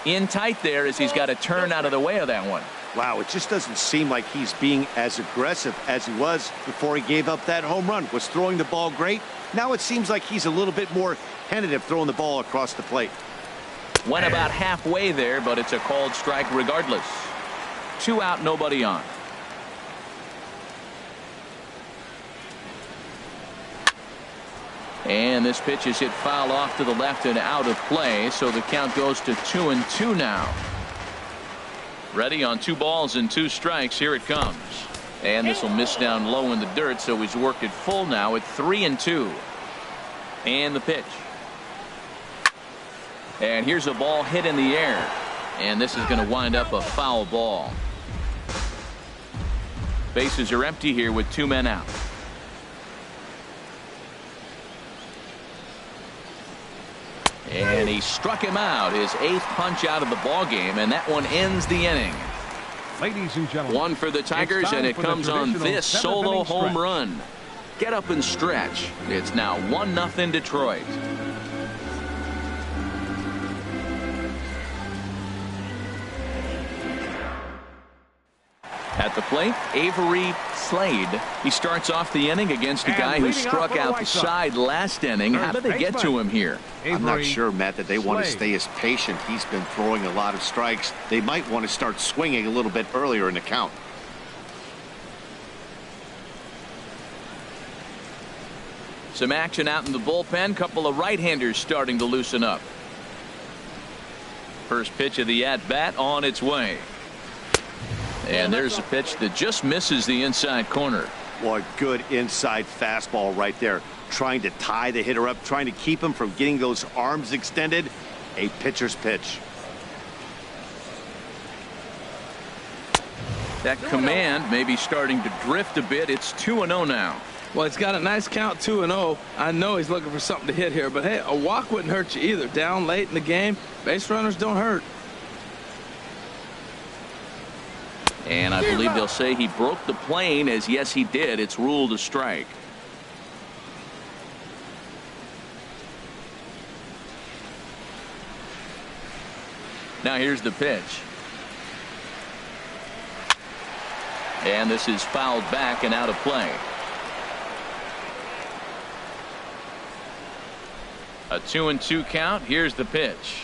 In tight there as he's got to turn out of the way of that one. Wow, it just doesn't seem like he's being as aggressive as he was before he gave up that home run. Was throwing the ball great. Now it seems like he's a little bit more tentative throwing the ball across the plate. Went about halfway there, but it's a called strike regardless. 2 out, nobody on. And this pitch is hit foul off to the left and out of play, so the count goes to 2-2 now. Ready on 2 balls and 2 strikes. Here it comes. And this will miss down low in the dirt, so he's worked it full now at 3-2. And the pitch. And here's a ball hit in the air. And this is going to wind up a foul ball. Bases are empty here with 2 men out. And he struck him out, his 8th punch out of the ball game, and that one ends the inning. Ladies and gentlemen, 1 for the Tigers, and it comes on this solo home run. Get up and stretch. It's now 1-0 Detroit. At the plate, Avery Slade. He starts off the inning against a guy who struck out the side last inning. How did they get to him here? I'm not sure, Matt, that they want to stay as patient. He's been throwing a lot of strikes. They might want to start swinging a little bit earlier in the count. Some action out in the bullpen. Couple of right-handers starting to loosen up. First pitch of the at-bat on its way. And there's a pitch that just misses the inside corner. Boy, good inside fastball right there. Trying to tie the hitter up, trying to keep him from getting those arms extended. A pitcher's pitch. That command may be starting to drift a bit. It's 2-0 now. Well, it's got a nice count, 2-0. I know he's looking for something to hit here, but hey, a walk wouldn't hurt you either. Down late in the game, base runners don't hurt. And I believe they'll say he broke the plane, as yes he did. It's ruled a strike. Now here's the pitch. And this is fouled back and out of play. A 2-2 count. Here's the pitch.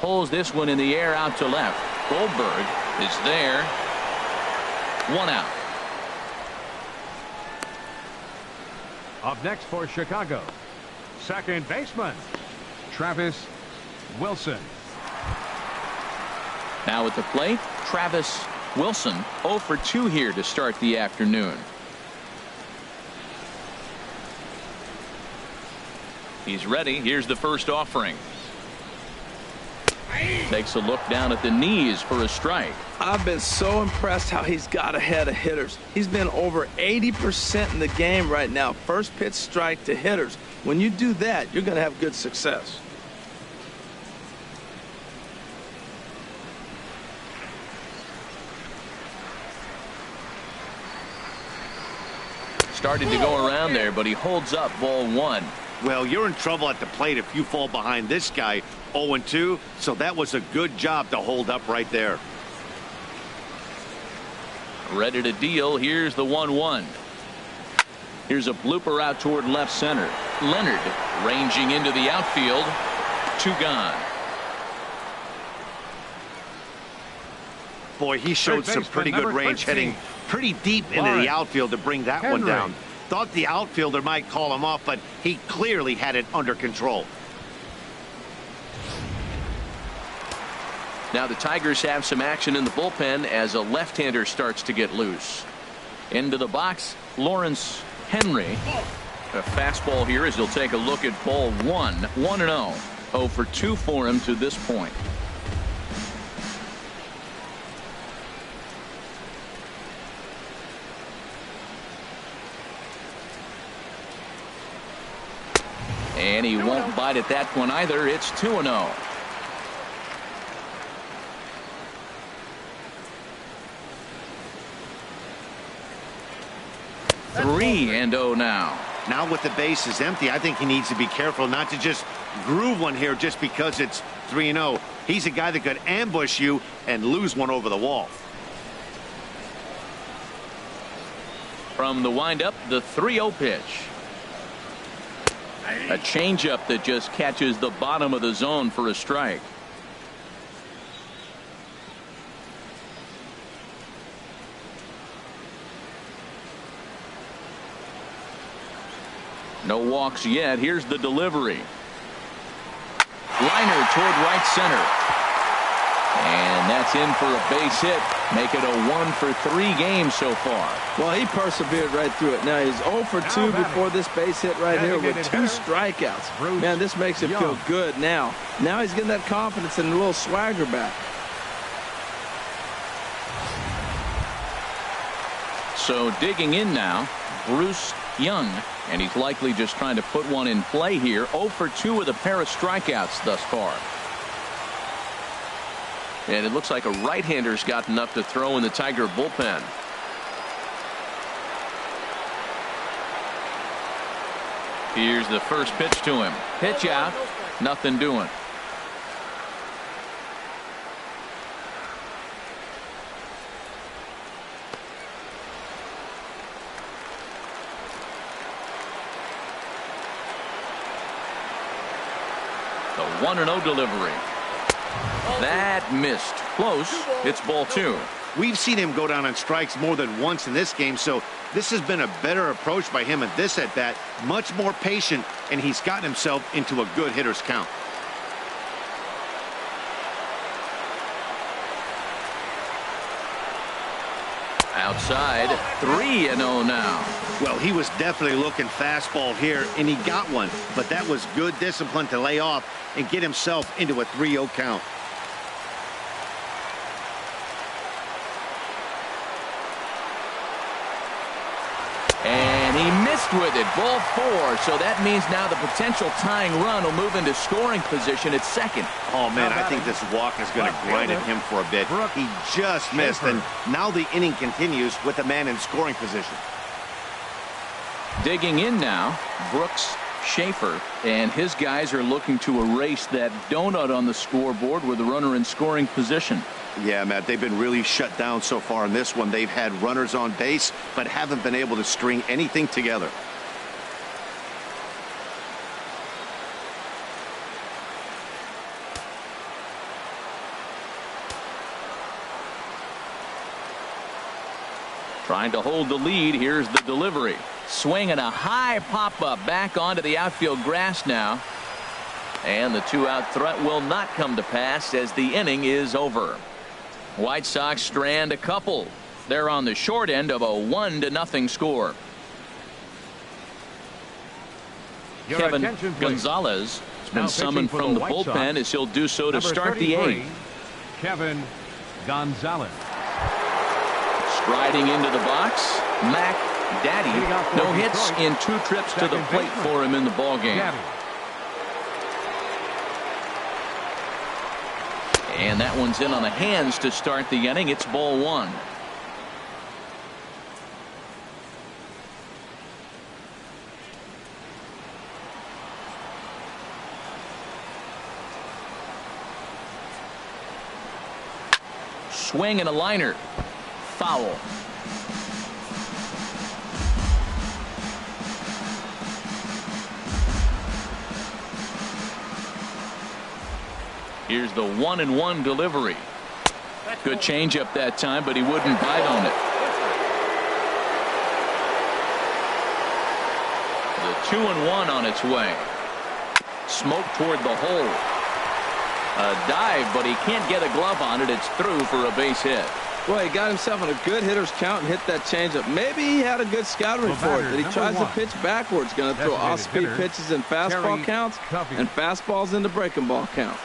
Pulls this one in the air out to left. Goldberg is there. 1 out. Up next for Chicago, second baseman, Travis Wilson. Now at the plate, Travis Wilson, 0 for 2 here to start the afternoon. He's ready. Here's the first offering. Takes a look down at the knees for a strike. I've been so impressed how he's got ahead of hitters. He's been over 80% in the game right now. First pitch strike to hitters. When you do that, you're going to have good success. Started to go around there, but he holds up ball 1. Well, you're in trouble at the plate if you fall behind this guy 0-2, so that was a good job to hold up right there. Ready to deal. Here's the 1-1. Here's a blooper out toward left center. Leonard ranging into the outfield. 2 gone. Boy, he showed some pretty good range heading pretty deep into the outfield to bring that one down. Thought the outfielder might call him off, but he clearly had it under control. Now the Tigers have some action in the bullpen as a left-hander starts to get loose. Into the box, Lawrence Henry. A fastball here as he'll take a look at ball 1. 1-0. 0 for 2 for him to this point. And he won't bite at that one either. It's 2-0. 3-0 now. Now with the bases empty, I think he needs to be careful not to just groove one here just because it's 3-0. He's a guy that could ambush you and lose one over the wall. From the windup, the 3-0 pitch. A changeup that just catches the bottom of the zone for a strike. No walks yet. Here's the delivery. Liner toward right center. And that's in for a base hit. Make it a 1 for 3 game so far. Well, he persevered right through it. Now he's 0 for 2 before this base hit right here with 2 strikeouts. Man, this makes him feel good now. Now he's getting that confidence and a little swagger back. So digging in now, Bruce Young. And he's likely just trying to put one in play here. 0 for 2 with a pair of strikeouts thus far. And it looks like a right-hander's got enough to throw in the Tiger bullpen. Here's the first pitch to him. Pitch out. Nothing doing. The 1-0 delivery. That missed. Close. It's ball 2. We've seen him go down on strikes more than once in this game, so this has been a better approach by him at this at-bat. Much more patient, and he's gotten himself into a good hitter's count. Outside. 3-0 now. Well, he was definitely looking fastball here, and he got one. But that was good discipline to lay off and get himself into a 3-0 count. And he missed with it. Ball 4. So that means now the potential tying run will move into scoring position at second. Oh, man, I think this walk is going to grind at him for a bit. He just missed, and now the inning continues with a man in scoring position. Digging in now, Brooks Schaefer, and his guys are looking to erase that donut on the scoreboard with the runner in scoring position. Yeah, Matt, they've been really shut down so far in this one. They've had runners on base, but haven't been able to string anything together. Trying to hold the lead. Here's the delivery. Swinging a high pop-up back onto the outfield grass now. And the 2-out threat will not come to pass as the inning is over. White Sox strand a couple. They're on the short end of a 1-0 score. Your Kevin attention, please. Gonzalez He's been summoned from the bullpen as he'll do so to start the 8th. Kevin Gonzalez. Striding into the box, Mac Daddy. No hits in 2 trips to the plate for him in the ballgame. And that one's in on the hands to start the inning. It's ball 1. Swing and a liner. Foul. Here's the 1-1 delivery. Good changeup that time, but he wouldn't bite on it. The 2-1 on its way. Smoke toward the hole. A dive, but he can't get a glove on it. It's through for a base hit. Well, he got himself in a good hitter's count and hit that changeup. Maybe he had a good scouting report that he tries to pitch backwards. Going to throw off-speed pitches in fastball counts and fastballs into breaking ball count.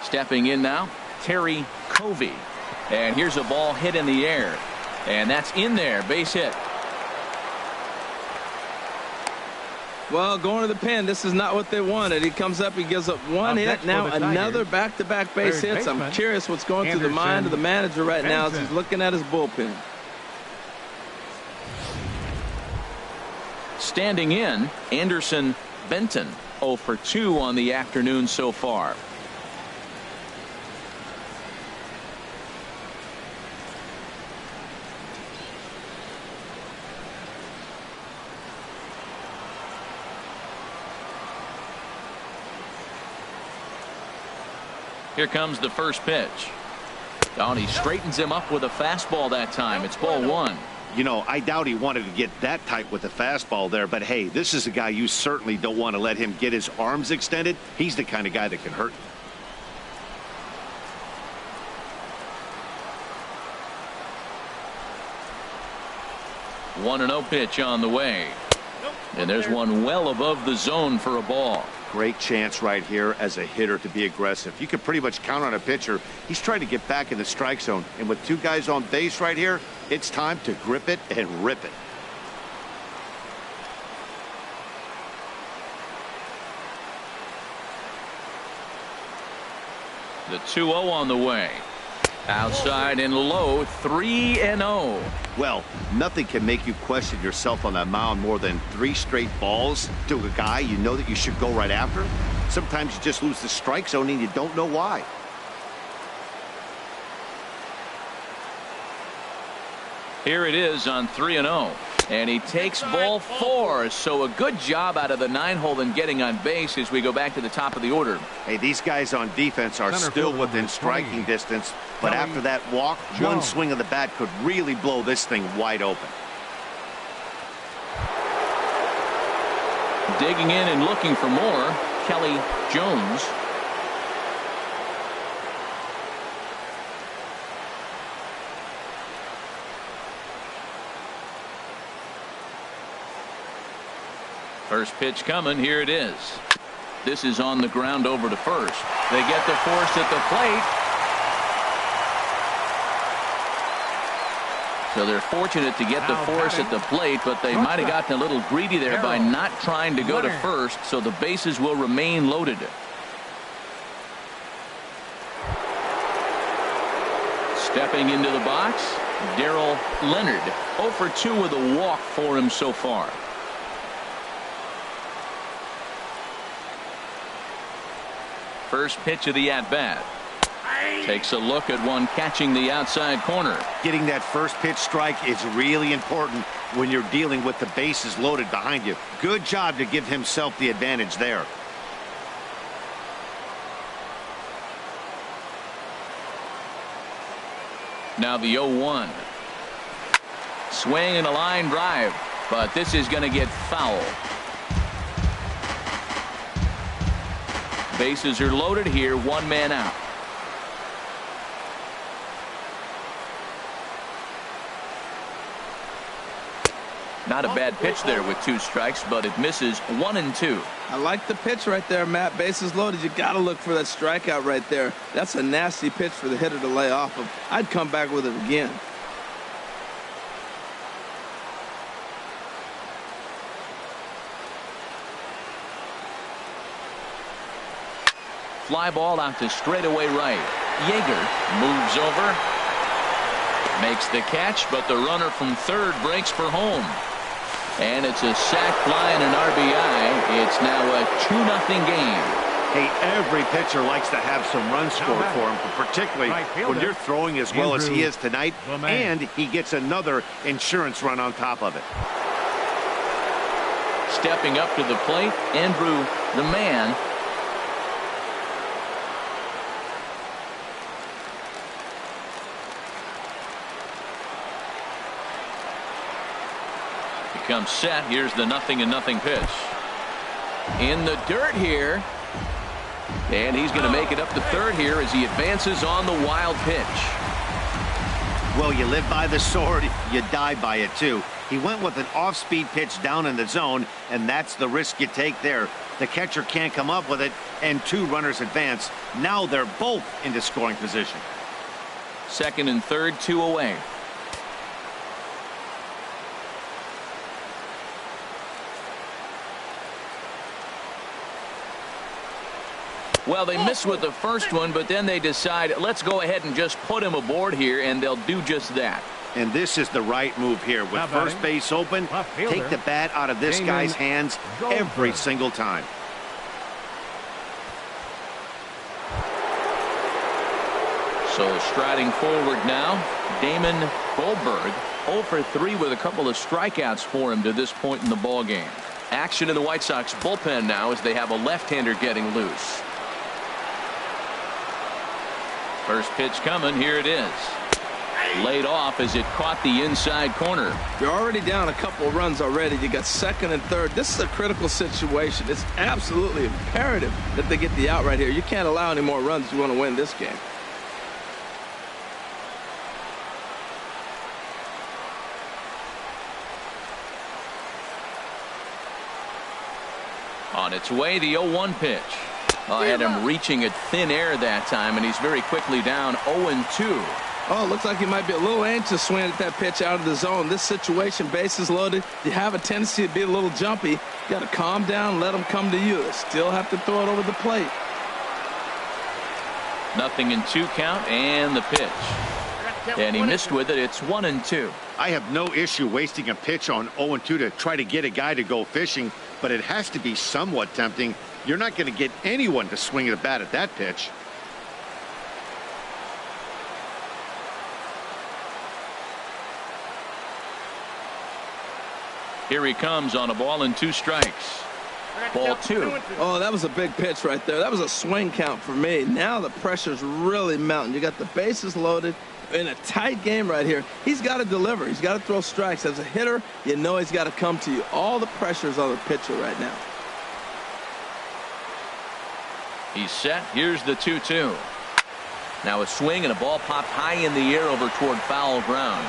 Stepping in now, Terry Covey. And here's a ball hit in the air. And that's in there. Base hit. Well, going to the pen, this is not what they wanted. He comes up, he gives up 1 hit, now another back-to-back base hits. I'm curious what's going through the mind of the manager right now as he's looking at his bullpen. Standing in, Anderson Benton, 0 for 2 on the afternoon so far. Here comes the first pitch. Oh, and he straightens him up with a fastball that time. It's ball 1. You know, I doubt he wanted to get that tight with the fastball there, but hey, this is a guy you certainly don't want to let him get his arms extended. He's the kind of guy that can hurt you. 1-0 pitch on the way. And there's one well above the zone for a ball. Great chance right here as a hitter to be aggressive. You can pretty much count on a pitcher. He's trying to get back in the strike zone. And with 2 guys on base right here, it's time to grip it and rip it. The 2-0 on the way. Outside and low, 3-0. Well, nothing can make you question yourself on that mound more than 3 straight balls to a guy you know that you should go right after. Sometimes you just lose the strike zone and you don't know why. Here it is on 3-0. And he takes ball 4. So a good job out of the 9-hole in getting on base as we go back to the top of the order. Hey, these guys on defense are still within striking distance. But after that walk, one swing of the bat could really blow this thing wide open. Digging in and looking for more, Kelly Jones. First pitch coming. Here it is. This is on the ground over to first. They get the force at the plate. So they're fortunate to get the force at the plate, but they might have gotten a little greedy there by not trying to go to first, so the bases will remain loaded. Stepping into the box, Darrell Leonard. 0 for 2 with a walk for him so far. First pitch of the at-bat. Takes a look at one catching the outside corner. Getting that first pitch strike is really important when you're dealing with the bases loaded behind you. Good job to give himself the advantage there. Now the 0-1. Swing and a line drive, but this is going to get foul. Bases are loaded here, 1 man out. Not a bad pitch there with 2 strikes, but it misses 1-2. I like the pitch right there, Matt. Bases loaded. You got to look for that strikeout right there. That's a nasty pitch for the hitter to lay off of. I'd come back with it again. Fly ball out to straightaway right. Yeager moves over, makes the catch, but the runner from third breaks for home. And it's a sac fly and an RBI. It's now a 2-0 game. Hey, every pitcher likes to have some runs scored for him, but particularly when you're throwing as well as he is tonight, and he gets another insurance run on top of it. Stepping up to the plate, Andrew the man. Comes set. Here's the 0-0 pitch. In the dirt here. And he's going to make it up to third here as he advances on the wild pitch. Well, you live by the sword, you die by it too. He went with an off-speed pitch down in the zone, and that's the risk you take there. The catcher can't come up with it, and 2 runners advance. Now they're both into scoring position. Second and third, 2 away. Well, they missed with the first one, but then they decide, let's go ahead and just put him aboard here, and they'll do just that. And this is the right move here. With first base open, take the bat out of this guy's hands every single time. So striding forward now, Damon Goldberg, 0 for 3 with a couple of strikeouts for him to this point in the ball game. Action in the White Sox bullpen now as they have a left-hander getting loose. First pitch coming. Here it is. Laid off as it caught the inside corner. You're already down a couple runs already. You got second and third. This is a critical situation. It's absolutely imperative that they get the out right here. You can't allow any more runs if you want to win this game. On its way, the 0-1 pitch. I had him reaching at thin air that time, and he's very quickly down 0-2. Oh, it looks like he might be a little anxious swinging at that pitch out of the zone. This situation, bases loaded, you have a tendency to be a little jumpy. You got to calm down, let them come to you. They still have to throw it over the plate. 0-2 count, and the pitch. And he missed with it. It's 1-2. I have no issue wasting a pitch on 0-2 to try to get a guy to go fishing, but it has to be somewhat tempting. You're not going to get anyone to swing a bat at that pitch. Here he comes on a ball and 2 strikes. Ball 2. Oh, that was a big pitch right there. That was a swing count for me. Now the pressure's really mounting. You got the bases loaded in a tight game right here. He's got to deliver. He's got to throw strikes. As a hitter, you know he's got to come to you. All the pressure's on the pitcher right now. He's set. Here's the 2-2. Now a swing and a ball popped high in the air over toward foul ground.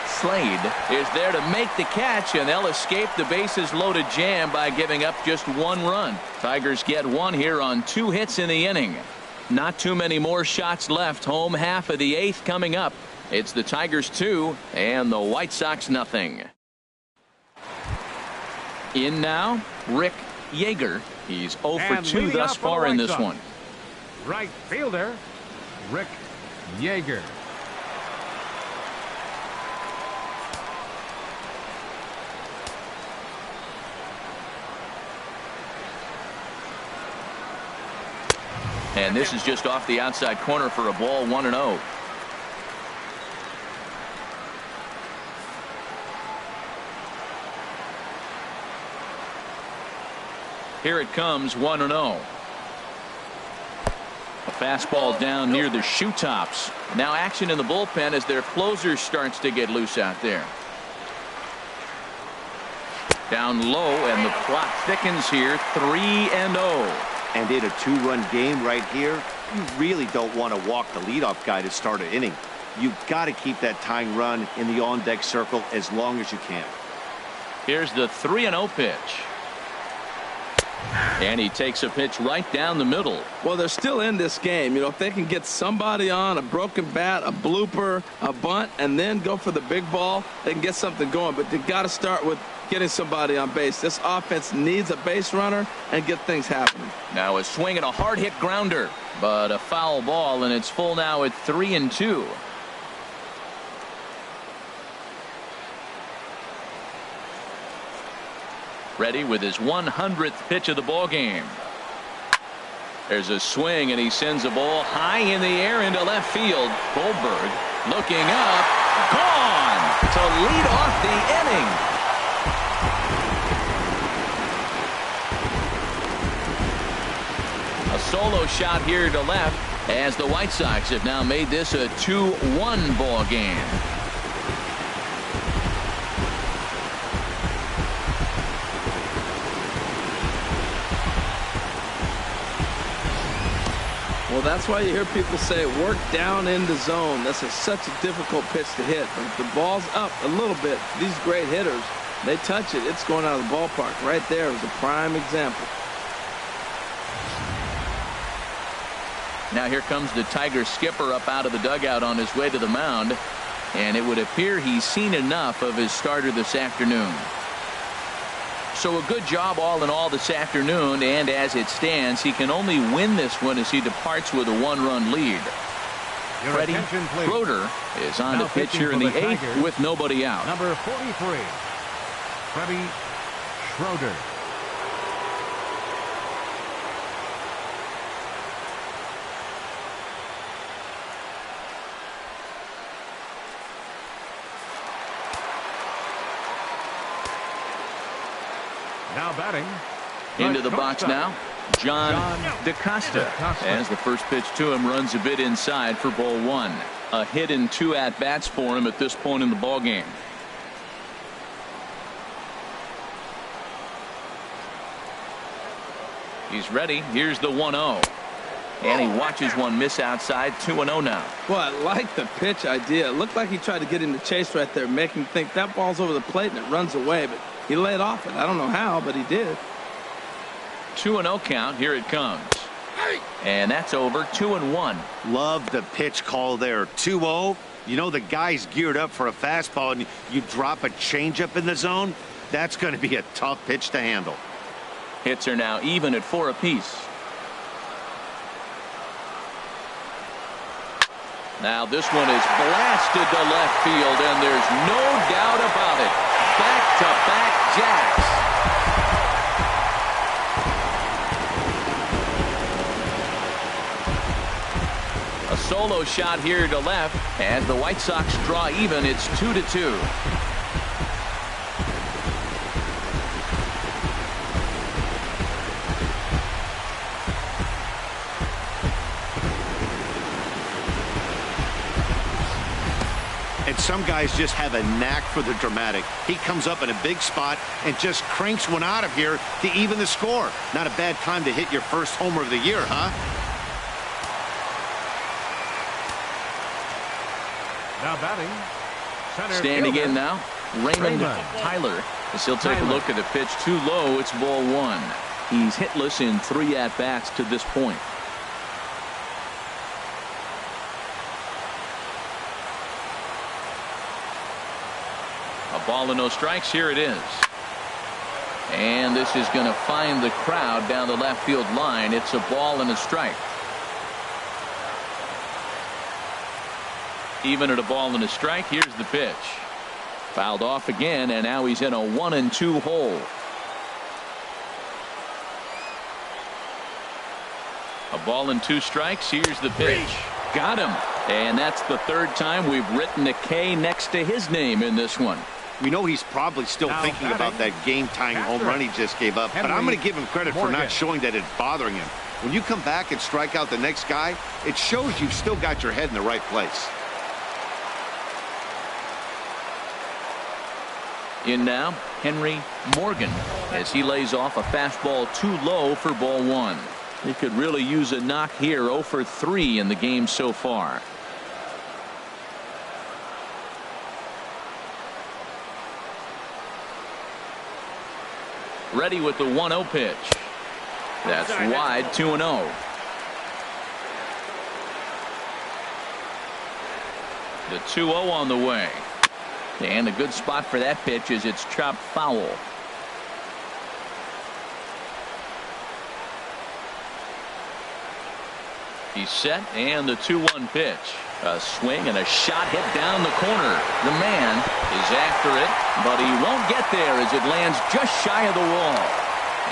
Slade is there to make the catch, and they'll escape the bases loaded jam by giving up just 1 run. Tigers get 1 here on 2 hits in the inning. Not too many more shots left. Home half of the 8th coming up. It's the Tigers 2 and the White Sox nothing. In now, Rick Yeager. He's 0 for 2 thus far in this one. Right fielder, Rick Yeager. And this is just off the outside corner for a ball, 1-0. Here it comes, 1-0. A fastball down near the shoe tops. Now action in the bullpen as their closer starts to get loose out there. Down low, and the clock thickens here, 3-0. And in a 2-run game right here, you really don't want to walk the leadoff guy to start an inning. You've got to keep that tying run in the on-deck circle as long as you can. Here's the 3-0 pitch. And he takes a pitch right down the middle. Well, they're still in this game. You know, if they can get somebody on a broken bat, a blooper, a bunt, and then go for the big ball, they can get something going. But they've got to start with getting somebody on base. This offense needs a base runner and get things happening. Now a swing and a hard hit grounder, but a foul ball, and it's full now at 3-2. Ready with his 100th pitch of the ball game. There's a swing, and he sends a ball high in the air into left field. Goldberg looking up, gone to lead off the inning. A solo shot here to left as the White Sox have now made this a 2-1 ball game. Well, that's why you hear people say work down in the zone. This is such a difficult pitch to hit. But if the ball's up a little bit, these great hitters, they touch it, it's going out of the ballpark. Right there is a prime example. Now here comes the Tiger skipper up out of the dugout on his way to the mound, and it would appear he's seen enough of his starter this afternoon. So a good job all in all this afternoon, and as it stands, he can only win this one as he departs with a 1-run lead. Freddie Schroeder is on to pitch here in the 8th with nobody out. Number 43, Freddie Schroeder. Now batting. Into the box now, John DaCosta, as the first pitch to him runs a bit inside for ball 1. A hit and 2 at-bats for him at this point in the ball game. He's ready. Here's the 1-0. And he watches one miss outside. 2-0 now. Well, I like the pitch idea. It looked like he tried to get him to chase right there, make him think that ball's over the plate and it runs away, but he laid off it. I don't know how, but he did. 2-0 count. Here it comes. And that's over. 2-1. Love the pitch call there. 2-0. You know the guy's geared up for a fastball, and you drop a changeup in the zone. That's going to be a tough pitch to handle. Hits are now even at 4 apiece. Now this one is blasted to left field, and there's no doubt about it. Back-to-back jacks. A solo shot here to left as the White Sox draw even. It's 2-2. And some guys just have a knack for the dramatic. He comes up in a big spot and just cranks one out of here to even the score. Not a bad time to hit your first homer of the year, huh? Now batting. Center Standing fielder. in now, Raymond Tyler. As he'll take a look at the pitch. Too low. It's ball 1. He's hitless in 3 at-bats to this point. A ball and no strikes. Here it is. And this is going to find the crowd down the left field line. It's a ball and a strike. Even at a ball and a strike. Here's the pitch. Fouled off again, and now he's in a 1-2 hole. A ball and 2 strikes. Here's the pitch. Got him. And that's the 3rd time we've written a K next to his name in this one. We know he's probably still thinking about that game-tying home run he just gave up, but I'm going to give him credit for not showing that it's bothering him. When you come back and strike out the next guy, it shows you've still got your head in the right place. In now, Henry Morgan, as he lays off a fastball too low for ball 1. He could really use a knock here. 0 for 3 in the game so far. Ready with the 1-0 pitch. That's wide, 2-0. The 2-0 on the way. And a good spot for that pitch as it's chopped foul. He's set, and the 2-1 pitch. A swing and a shot hit down the corner. The man is after it, but he won't get there as it lands just shy of the wall.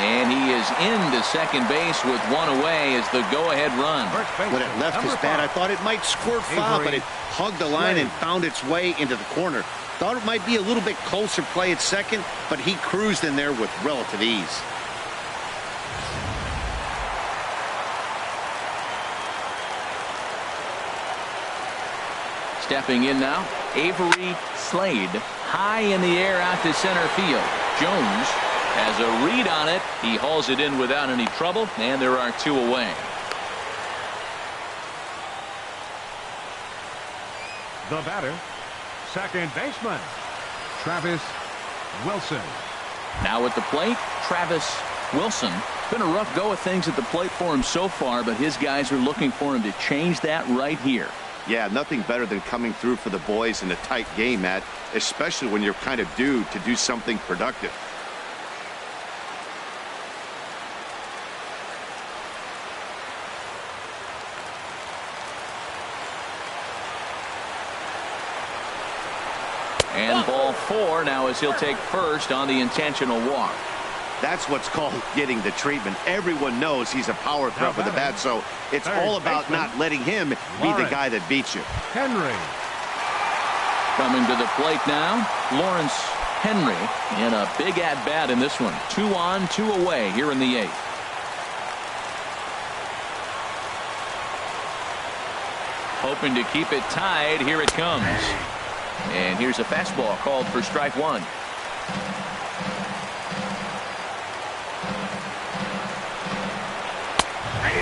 And he is into second base with one away as the go-ahead run. When it left his bat, I thought it might squirt foul, but it hugged the line and found its way into the corner. Thought it might be a little bit closer play at second, but he cruised in there with relative ease. Stepping in now, Avery Slade. High in the air out to center field. Jones has a read on it. He hauls it in without any trouble, and there are two away. The batter, second baseman, Travis Wilson. Now at the plate, Travis Wilson. Been a rough go of things at the plate for him so far, but his guys are looking for him to change that right here. Yeah, nothing better than coming through for the boys in a tight game, Matt, especially when you're kind of due to do something productive. And ball four now as he'll take first on the intentional walk. That's what's called getting the treatment. Everyone knows he's a power threat with the bat, so it's all about not letting him be the guy that beats you. Henry. Coming to the plate now, Lawrence Henry in a big at-bat in this one. 2 on, 2 away here in the 8th. Hoping to keep it tied. Here it comes. And here's a fastball called for strike one.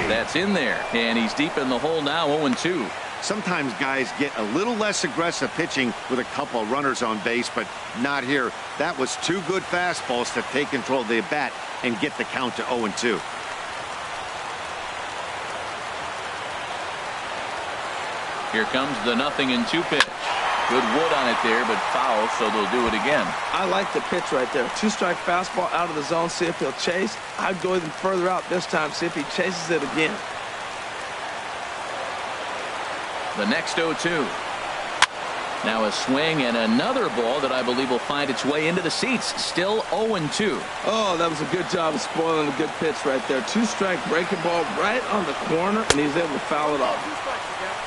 That's in there, and he's deep in the hole now, 0-2. Sometimes guys get a little less aggressive pitching with a couple of runners on base, but not here. That was 2 good fastballs to take control of the bat and get the count to 0-2. Here comes the 0-2 pitch. Good wood on it there, but foul, so they'll do it again. I like the pitch right there. 2-strike fastball out of the zone, see if he'll chase. I'd go even further out this time, see if he chases it again. The next 0-2. Now a swing and another ball that I believe will find its way into the seats. Still 0-2. Oh, that was a good job of spoiling a good pitch right there. 2-strike breaking ball right on the corner, and he's able to foul it off.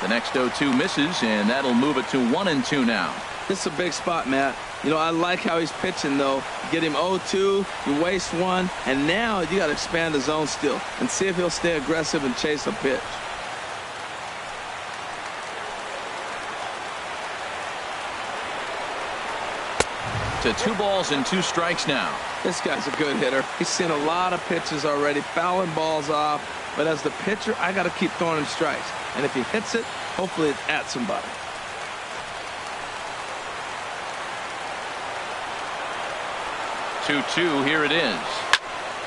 The next 0-2 misses, and that'll move it to 1-2 now. This is a big spot, Matt. You know, I like how he's pitching, though. Get him 0-2, you waste one, and now you got to expand the zone still and see if he'll stay aggressive and chase a pitch. To 2 balls and 2 strikes now. This guy's a good hitter. He's seen a lot of pitches already, fouling balls off. But as the pitcher, I got to keep throwing him strikes. And if he hits it, hopefully it's at somebody. Two, here it is.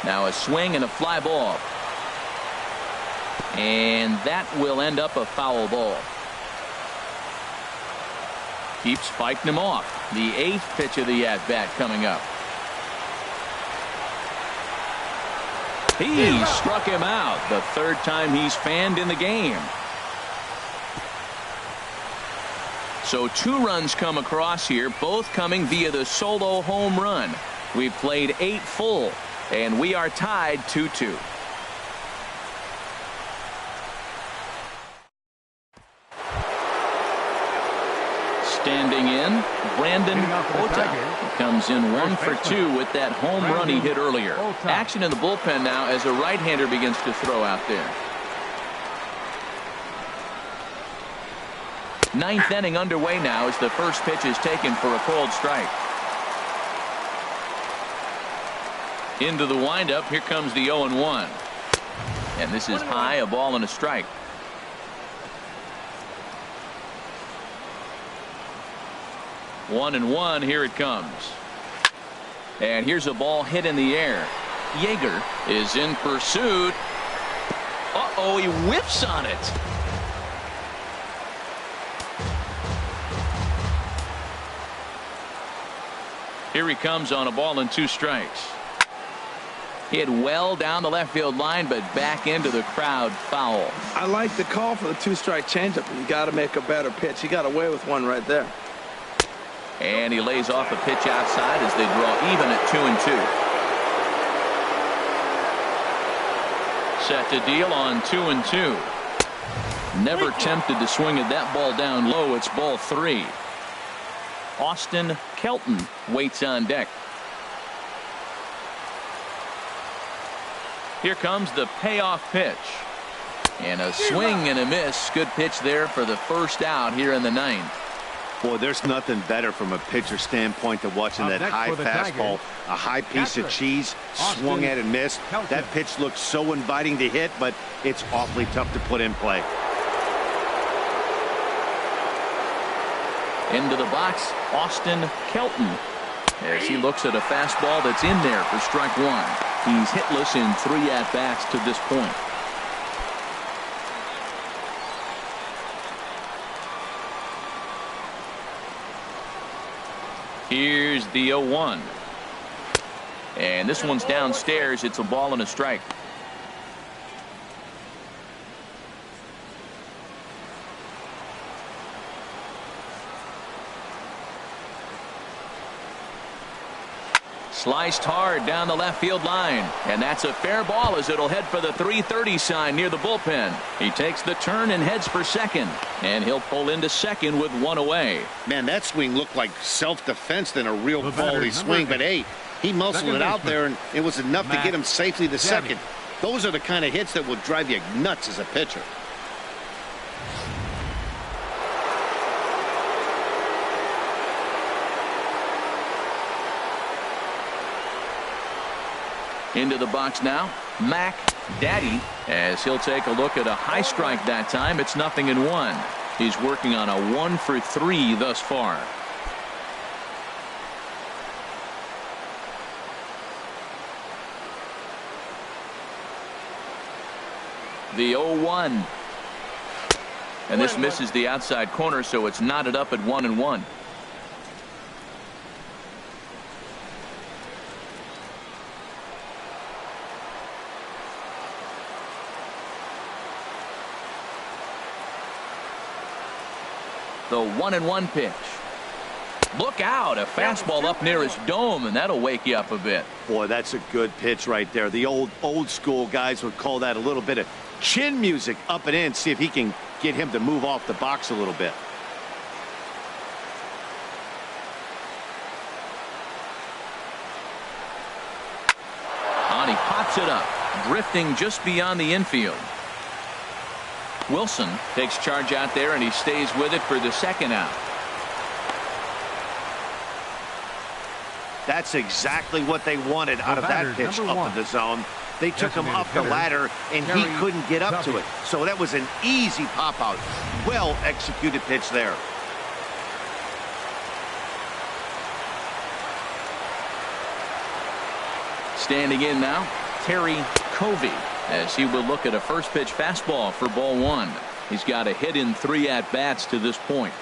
Now a swing and a fly ball. And that will end up a foul ball. Keeps fighting him off. The 8th pitch of the at-bat coming up. He struck him out. The 3rd time he's fanned in the game. So 2 runs come across here, both coming via the solo home run. We've played 8 full, and we are tied 2-2. Standing in, Brandon Ota. He comes in 1 for 2 with that home run he hit earlier. Action in the bullpen now as a right-hander begins to throw out there. 9th inning underway now as the first pitch is taken for a called strike. Into the windup, here comes the 0-1. And this is high, a ball and a strike. One and one, here it comes. And here's a ball hit in the air. Yeager is in pursuit. Uh-oh, he whiffs on it. Here he comes on a ball and 2 strikes. Hit well down the left field line, but back into the crowd, foul. I like the call for the 2-strike changeup. You got to make a better pitch. He got away with one right there. And he lays off a pitch outside as they draw even at 2-2. Set to deal on 2-2. Never tempted to swing at that ball down low. It's ball 3. Austin Kelton waits on deck. Here comes the payoff pitch. And a swing and a miss. Good pitch there for the first out here in the 9th. Boy, there's nothing better from a pitcher standpoint than watching that high fastball, a high piece of cheese, swung at and missed. That pitch looks so inviting to hit, but it's awfully tough to put in play. Into the box, Austin Kelton, as he looks at a fastball that's in there for strike 1. He's hitless in 3 at-bats to this point. Here's the 0-1. And this one's downstairs. It's a ball and a strike. Sliced hard down the left field line. And that's a fair ball as it'll head for the 330 sign near the bullpen. He takes the turn and heads for second. And he'll pull into second with 1 away. Man, that swing looked like self-defense than a real quality swing. But, hey, he muscled it out there, and it was enough to get him safely to second. Those are the kind of hits that will drive you nuts as a pitcher. Into the box now, Mac Daddy, as he'll take a look at a high strike that time. It's 0-1. He's working on a 1 for 3 thus far. The 0-1. And this misses the outside corner, so it's knotted up at 1-1. The 1-1 pitch. Look out, a fastball up near his dome, and that'll wake you up a bit. Boy, that's a good pitch right there. The old school guys would call that a little bit of chin music up and in. See if he can get him to move off the box a little bit. And he pops it up, drifting just beyond the infield. Wilson takes charge out there, and he stays with it for the second out. That's exactly what they wanted out of that pitch up in the zone. They took him up the ladder, and he couldn't get up to it. So that was an easy pop out. Well executed pitch there. Standing in now, Terry Covey, as he will look at a first pitch fastball for ball 1. He's got a hit in 3 at-bats to this point.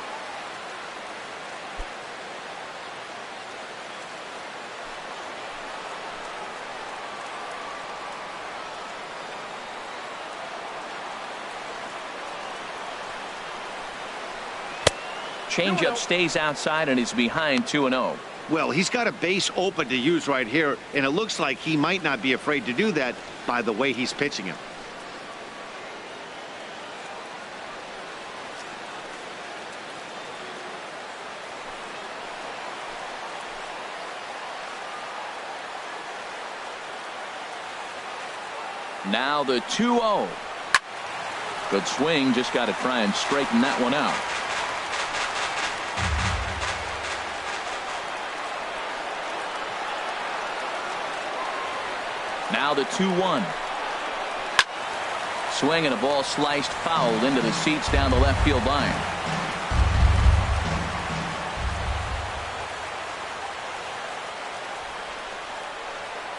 Changeup stays outside, and he's behind 2-0. Well, he's got a base open to use right here, and it looks like he might not be afraid to do that by the way he's pitching him. Now the 2-0. Good swing, just got to try and straighten that one out. Now the 2-1. Swing and a ball sliced fouled into the seats down the left field line.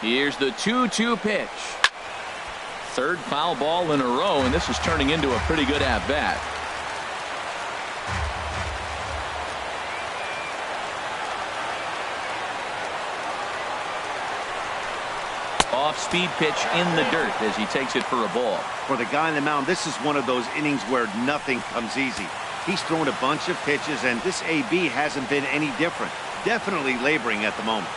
Here's the 2-2 pitch. Third foul ball in a row, and this is turning into a pretty good at-bat. Off-speed pitch in the dirt as he takes it for a ball. For the guy on the mound, this is one of those innings where nothing comes easy. He's thrown a bunch of pitches, and this AB hasn't been any different. Definitely laboring at the moment.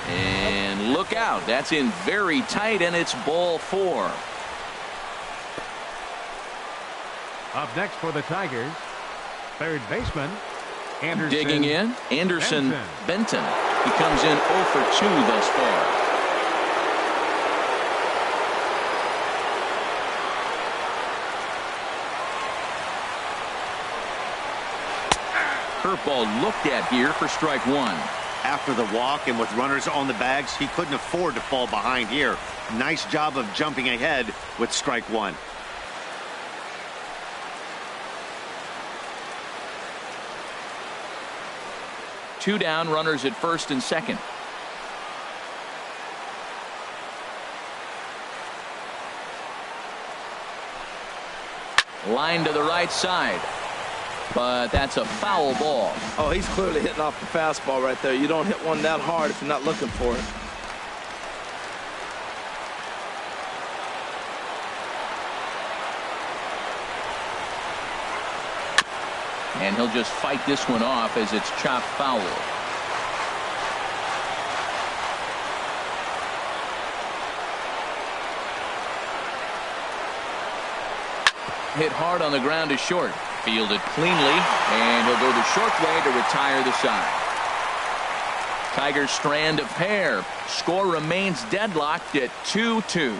And look out. That's in very tight, and it's ball 4. Up next for the Tigers, third baseman, Anderson. Digging in, Anderson Benton. He comes in 0 for 2 thus far. Curveball looked at here for strike 1. After the walk and with runners on the bags, he couldn't afford to fall behind here. Nice job of jumping ahead with strike 1. Two down, runners at first and second. Line to the right side. But that's a foul ball. Oh, he's clearly hitting off the fastball right there. You don't hit one that hard if you're not looking for it. And he'll just fight this one off as it's chopped foul. Hit hard on the ground to short. Fielded cleanly, and he'll go the short way to retire the side. Tigers strand a pair. Score remains deadlocked at 2-2.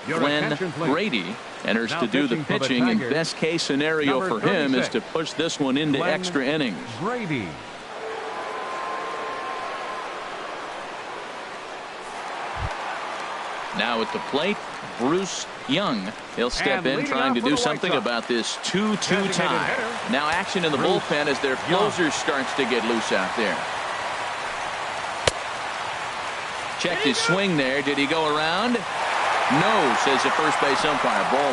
Glenn Grady enters to do the pitching, and best case scenario for him is to push this one into extra innings. Grady. Now at the plate, Bruce Young. He'll step in trying to do something about this 2-2 tie. Now action in the bullpen as their closer starts to get loose out there. Checked his swing there. Did he go around? No, says the first base umpire. Ball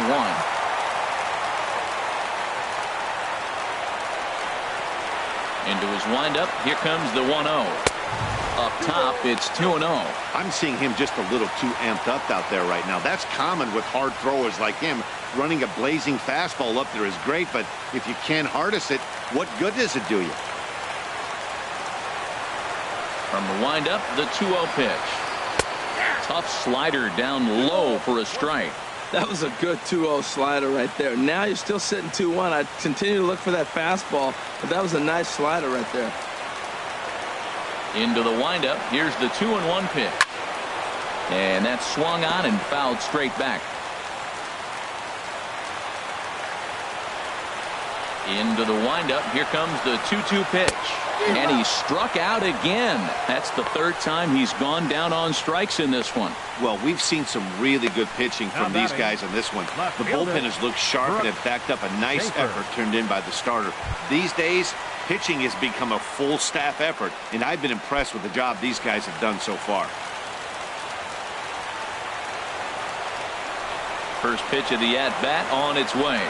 1. Into his windup. Here comes the 1-0. Up top, it's 2-0. I'm seeing him just a little too amped up out there right now. That's common with hard throwers like him. Running a blazing fastball up there is great, but if you can't harness it, what good does it do you? From the windup, the 2-0 pitch. Tough slider down low for a strike. That was a good 2-0 slider right there. Now you're still sitting 2-1. I continue to look for that fastball, but that was a nice slider right there. Into the windup. Here's the 2-1 pitch. And that's swung on and fouled straight back. Into the windup. Here comes the 2-2 pitch. And he struck out again. That's the third time he's gone down on strikes in this one. Well, we've seen some really good pitching from these guys in this one. The bullpen has looked sharp and have backed up a nice effort turned in by the starter. These days, pitching has become a full staff effort, and I've been impressed with the job these guys have done so far. First pitch of the at-bat on its way.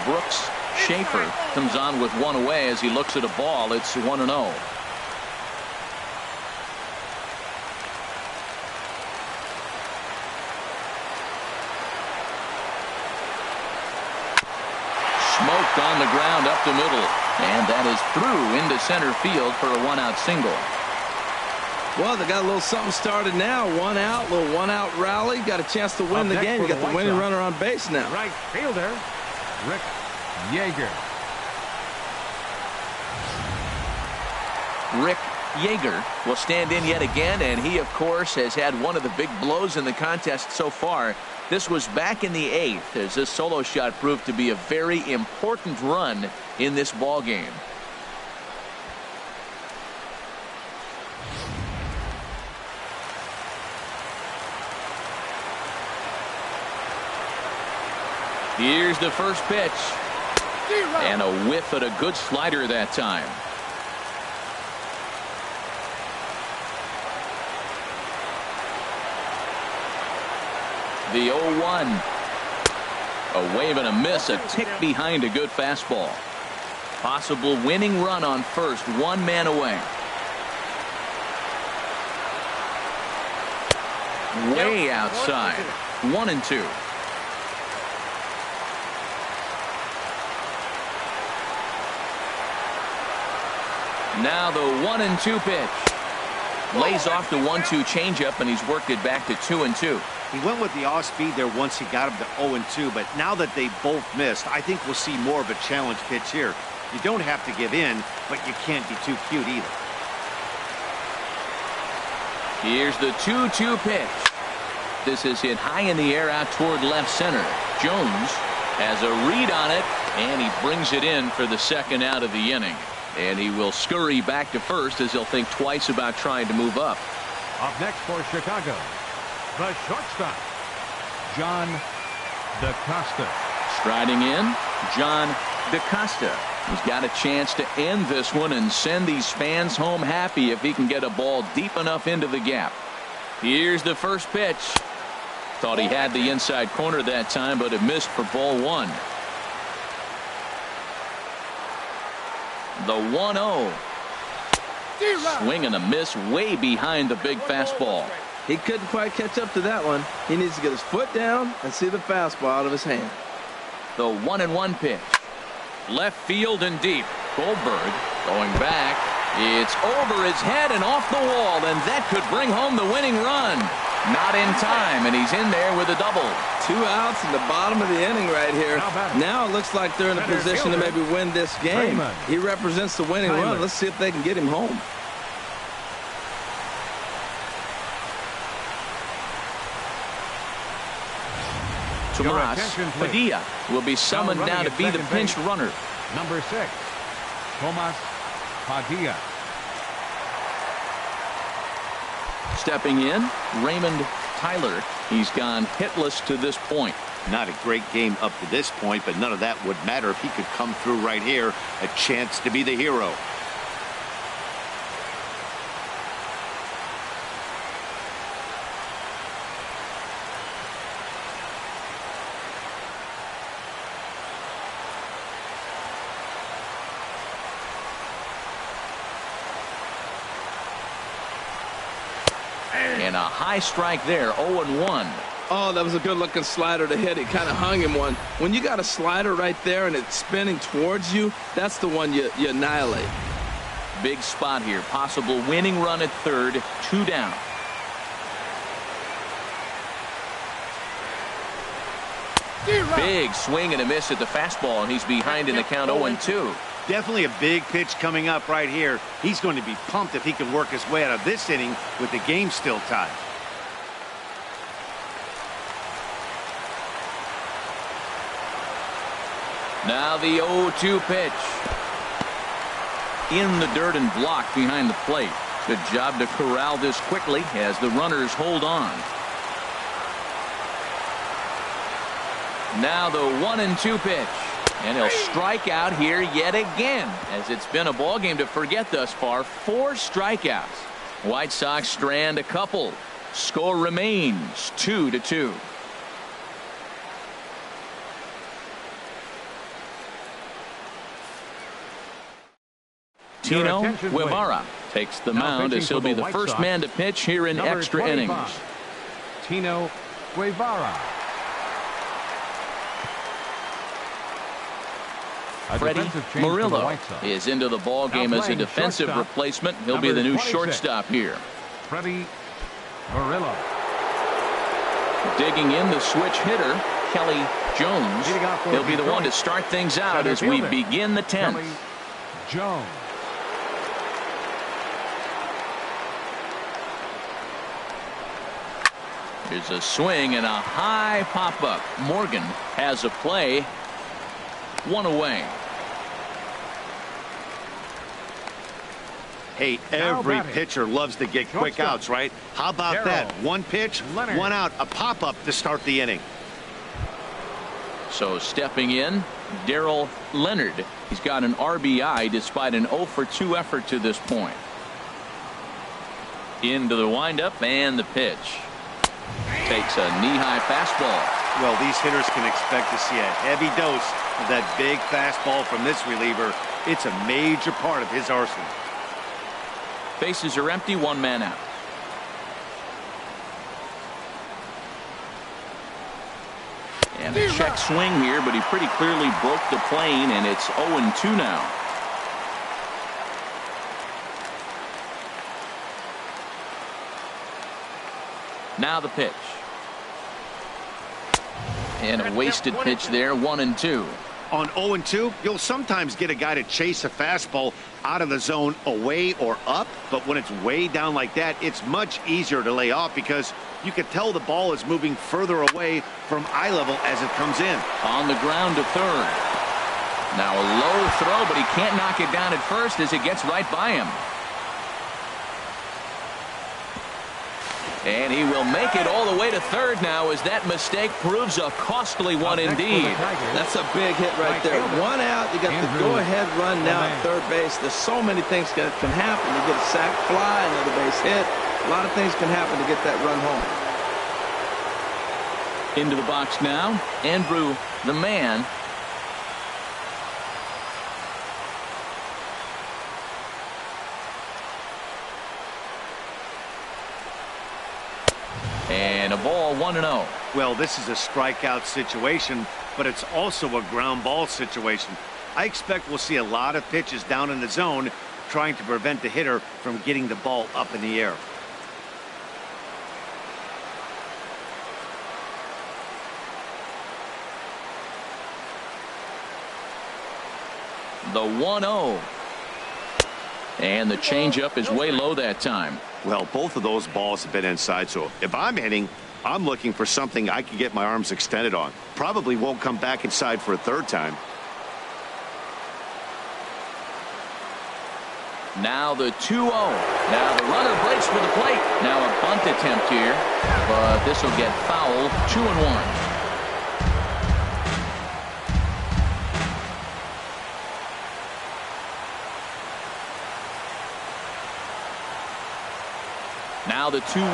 Brooks Schaefer comes on with one away as he looks at a ball. It's 1-0. Smoked on the ground up the middle. And that is through into center field for a one-out single. Well, they got a little something started now. 1 out, little 1-out rally. Got a chance to win the game. You got the winning runner on base now. Right fielder, Rick Yeager. Rick Yeager will stand in yet again, and he, of course, has had one of the big blows in the contest so far. This was back in the 8th as this solo shot proved to be a very important run in this ball game. Here's the first pitch. And a whiff at a good slider that time. The 0-1. A wave and a miss, a tick behind a good fastball. Possible winning run on first, one man away. Way outside. 1-2. Now the 1-2 pitch. Lays off the 1-2 changeup, and he's worked it back to 2-2. He went with the off speed there once he got him to 0-2, but now that they both missed, I think we'll see more of a challenge pitch here. You don't have to give in, but you can't be too cute either. Here's the 2-2 pitch. This is hit high in the air out toward left center. Jones has a read on it, and he brings it in for the second out of the inning. And he will scurry back to first as he'll think twice about trying to move up. Up next for Chicago, the shortstop, John DaCosta. Striding in, John DaCosta. He's got a chance to end this one and send these fans home happy if he can get a ball deep enough into the gap. Here's the first pitch. Thought he had the inside corner that time, but it missed for ball one. The 1-0. Swing and a miss way behind the big fastball. He couldn't quite catch up to that one. He needs to get his foot down and see the fastball out of his hand. The 1-1 pitch. Left field and deep. Goldberg going back. It's over his head and off the wall, and that could bring home the winning run. Not in time, and he's in there with a double. 2 outs in the bottom of the inning right here. Now it looks like they're in a position to maybe win this game. He represents the winning run. Let's see if they can get him home. Tomas Padilla will be summoned now to be the pinch runner. Number 6, Tomas Padilla. Stepping in, Raymond Tyler. He's gone hitless to this point. Not a great game up to this point, but none of that would matter if he could come through right here. A chance to be the hero. And a high strike there, 0-1. Oh, that was a good-looking slider to hit. It kind of hung him one. When you got a slider right there and it's spinning towards you, that's the one you annihilate. Big spot here. Possible winning run at third. 2 down. Big swing and a miss at the fastball, and he's behind in the count 0-2. Definitely a big pitch coming up right here. He's going to be pumped if he can work his way out of this inning with the game still tied. Now the 0-2 pitch. In the dirt and blocked behind the plate. Good job to corral this quickly as the runners hold on. Now the 1-2 pitch. And he'll strike out here yet again, as it's been a ball game to forget thus far. 4 strikeouts. White Sox strand a couple. Score remains 2-2. Tino Guevara takes the mound as he'll be the first man to pitch here in extra innings. Tino Guevara. Freddie Murillo is into the ball game as a defensive replacement. He'll be the new shortstop here. Freddie Murillo. Digging in the switch hitter, Kelly Jones. He'll be the one to start things out as we begin the 10th. Kelly Jones. There's a swing and a high pop-up. Morgan has a play. 1 away. Hey, every pitcher loves to get quick outs, right? How about that? 1 pitch, 1 out, a pop-up to start the inning. So stepping in, Darrell Leonard. He's got an RBI despite an 0 for 2 effort to this point. Into the windup and the pitch. Takes a knee-high fastball. Well, these hitters can expect to see a heavy dose of that big fastball from this reliever. It's a major part of his arsenal. Bases are empty, 1 man out. And a check swing here, but he pretty clearly broke the plane, and it's 0-2 now. Now the pitch. And a wasted pitch there, 1-2. On 0-2, you'll sometimes get a guy to chase a fastball out of the zone away or up, but when it's way down like that, it's much easier to lay off because you can tell the ball is moving further away from eye level as it comes in. On the ground to third. Now a low throw, but he can't knock it down at first as it gets right by him. And he will make it all the way to third now as that mistake proves a costly one indeed. That's a big hit right there. 1 out. You got the go-ahead run now at third base. There's so many things that can happen. You get a sac fly, another base hit. A lot of things can happen to get that run home. Into the box now, Andrew the man. And a ball, 1-0. Well, this is a strikeout situation, but it's also a ground ball situation. I expect we'll see a lot of pitches down in the zone trying to prevent the hitter from getting the ball up in the air. The 1-0. And the changeup is way low that time. Well, both of those balls have been inside, so if I'm hitting, I'm looking for something I can get my arms extended on. Probably won't come back inside for a third time. Now the 2-0. Now the runner breaks for the plate. Now a bunt attempt here, but this will get foul. 2-1. Now the 2-1.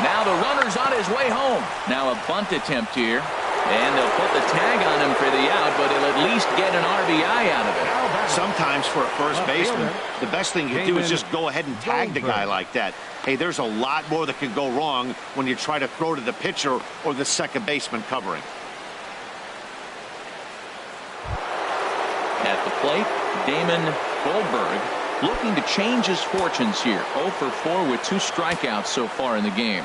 Now the runner's on his way home. Now a bunt attempt here. And they'll put the tag on him for the out, but he'll at least get an RBI out of it. Sometimes for a first baseman, the best thing you do is just go ahead and tag the guy like that. Hey, there's a lot more that can go wrong when you try to throw to the pitcher or the second baseman covering. At the plate, Damon Goldberg looking to change his fortunes here. 0 for 4 with 2 strikeouts so far in the game.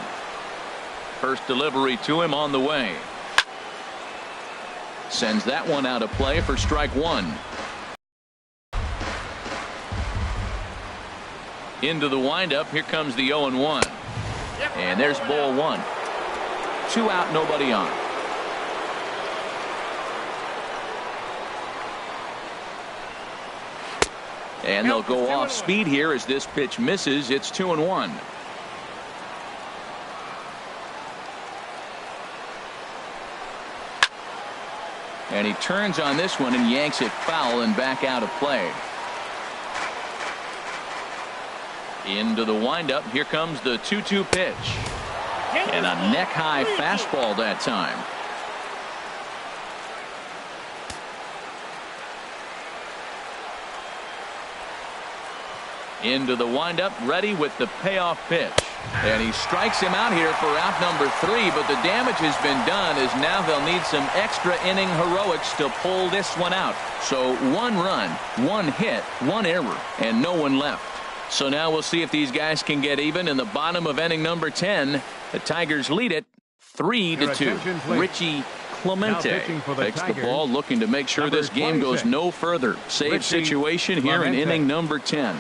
First delivery to him on the way. Sends that one out of play for strike 1. Into the windup. Here comes the 0-1. And there's ball 1. 2 out, nobody on. And they'll go off speed here as this pitch misses. It's 2-1. And he turns on this one and yanks it foul and back out of play. Into the windup. Here comes the 2-2 pitch. And a neck-high fastball that time. Into the windup, ready with the payoff pitch. And he strikes him out here for out number 3, but the damage has been done as now they'll need some extra inning heroics to pull this one out. So 1 run, 1 hit, 1 error, and no one left. So now we'll see if these guys can get even in the bottom of inning number 10. The Tigers lead it 3-2. Richie Clemente takes the ball, looking to make sure this game goes no further. Save situation here in inning number 10.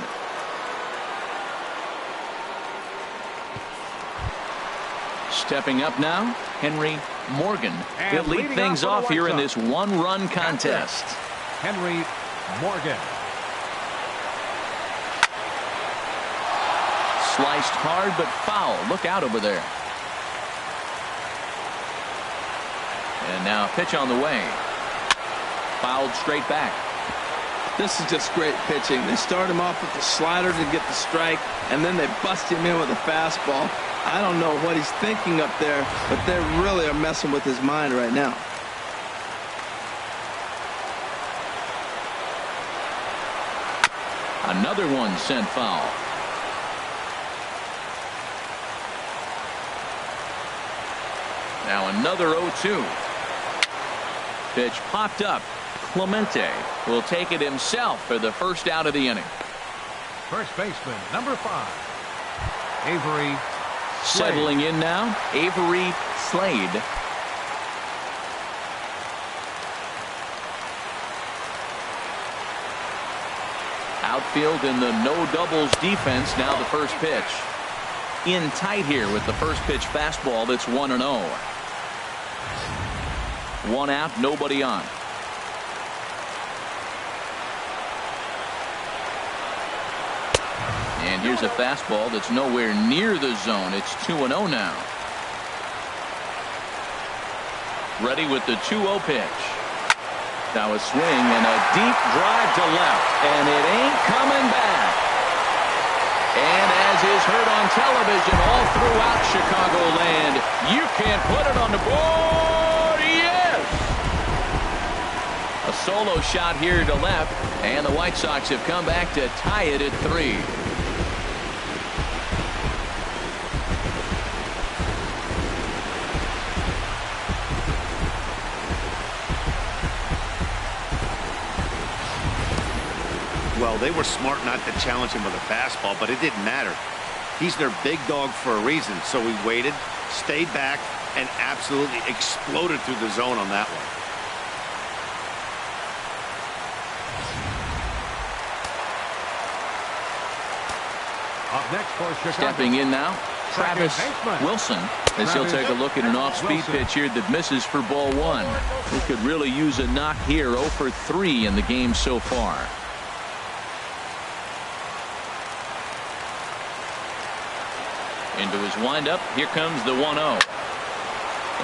Stepping up now, Henry Morgan. He'll lead things off here in this 1-run contest. Henry Morgan. Sliced hard but foul. Look out over there. And now pitch on the way. fouled straight back. This is just great pitching. They start him off with the slider to get the strike, and then they bust him in with a fastball. I don't know what he's thinking up there, but they really are messing with his mind right now. Another one sent foul. Now another 0-2. Pitch popped up. Clemente will take it himself for the first out of the inning. First baseman, number 5, Avery Slade. Settling in now, Avery Slade. Outfield in the no doubles defense. Now the first pitch. In tight here with the first pitch fastball. That's 1-0. 1 out, nobody on. And here's a fastball that's nowhere near the zone. It's 2-0 now. Ready with the 2-0 pitch. Now a swing and a deep drive to left, and it ain't coming back. And as is heard on television all throughout Chicagoland, you can't put it on the board. Yes! A solo shot here to left, and the White Sox have come back to tie it at 3. Well, they were smart not to challenge him with a fastball, but it didn't matter. He's their big dog for a reason, so he waited, stayed back, and absolutely exploded through the zone on that one. Up next for Chicago. Stepping in now, Travis Wilson, as he'll take a look at an off-speed pitch here that misses for ball 1. He could really use a knock here. 0 for 3 in the game so far. Into his windup. Here comes the 1-0.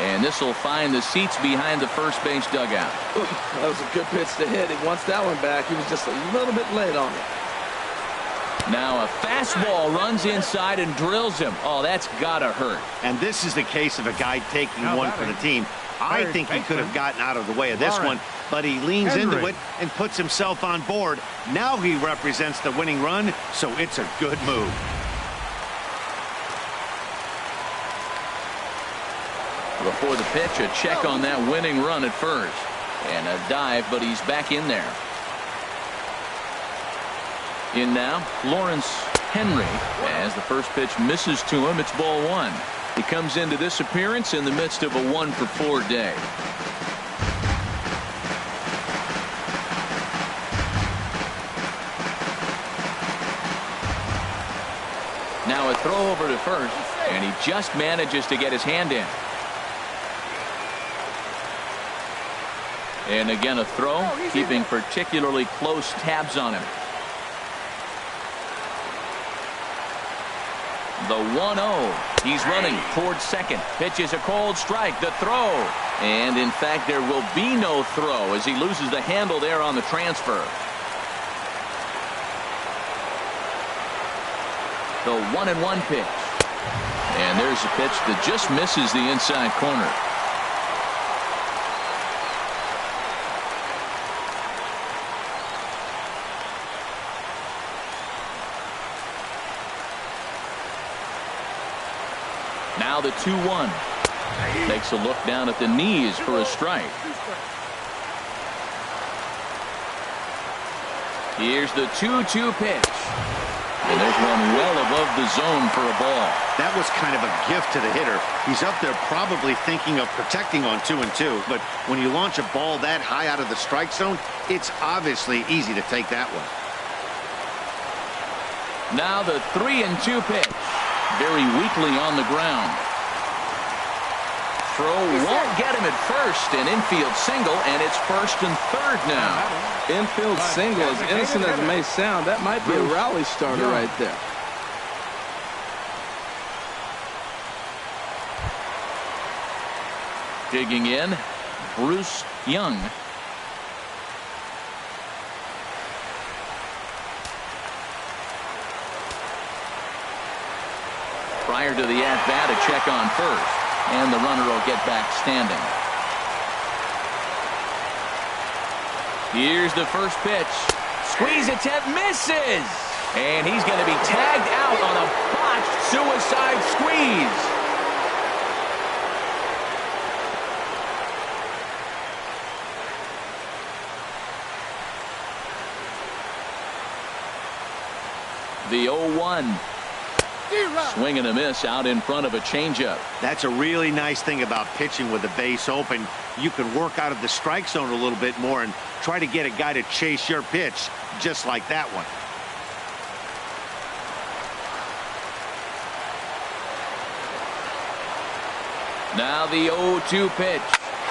And this will find the seats behind the first base dugout. Ooh, that was a good pitch to hit. He wants that one back. He was just a little bit late on it. Now a fastball runs inside and drills him. Oh, that's gotta hurt. And this is the case of a guy taking one for the team. I think he could have gotten out of the way of this one, but he leans into it and puts himself on board. Now he represents the winning run, so it's a good move. Before the pitch, a check on that winning run at first. And a dive, but he's back in there. In now, Lawrence Henry. As the first pitch misses to him, it's ball 1. He comes into this appearance in the midst of a 1 for 4 day. Now a throw over to first, and he just manages to get his hand in. And again a throw, keeping particularly close tabs on him. The 1-0. He's running towards second. Pitch is a cold strike. The throw. And in fact, there will be no throw as he loses the handle there on the transfer. The 1-1 pitch. And there's a pitch that just misses the inside corner. Now the 2-1. Takes a look down at the knees for a strike. Here's the 2-2 pitch. And there's one well above the zone for a ball. That was kind of a gift to the hitter. He's up there probably thinking of protecting on 2-2. But when you launch a ball that high out of the strike zone, it's obviously easy to take that one. Now the 3-2 pitch. Very weakly on the ground. Throw won't get him at first. An infield single, and it's first and third now. Infield single, as innocent as it may sound, that might be a rally starter right there. Digging in, Bruce Young. Prior to the at-bat, a check on first. And the runner will get back standing. Here's the first pitch. Squeeze attempt misses. And he's going to be tagged out on a botched suicide squeeze. The 0-1. Swing and a miss out in front of a changeup. That's a really nice thing about pitching with the base open. You can work out of the strike zone a little bit more and try to get a guy to chase your pitch just like that one. Now the 0-2 pitch.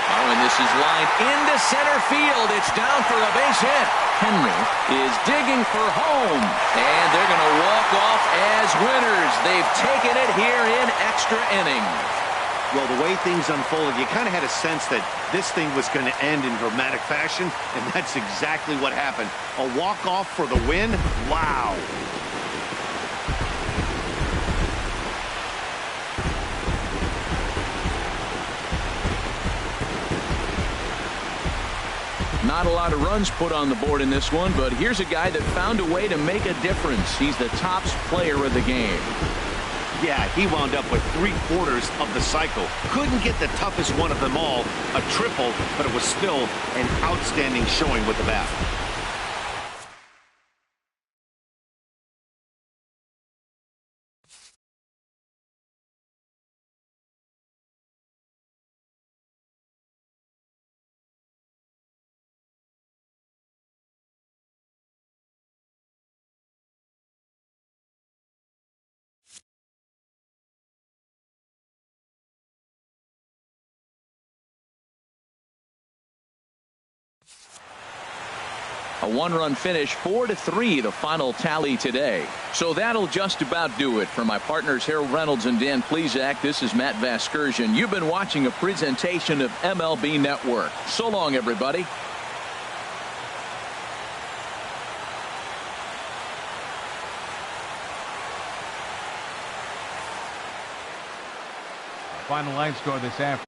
Oh, and this is lined into center field. It's down for a base hit. Henry is digging for home. And they're going to walk off as winners. They've taken it here in extra innings. Well, the way things unfolded, you kind of had a sense that this thing was going to end in dramatic fashion, and that's exactly what happened. A walk-off for the win? Wow. Not a lot of runs put on the board in this one, but here's a guy that found a way to make a difference. He's the tops player of the game. Yeah, he wound up with 3/4 of the cycle. Couldn't get the toughest one of them all, a triple, but it was still an outstanding showing with the bat. A one-run finish, 4-3, the final tally today. So that'll just about do it. For my partners Harold Reynolds and Dan Plesac, this is Matt Vasgersian. You've been watching a presentation of MLB Network. So long, everybody. Final line score this afternoon.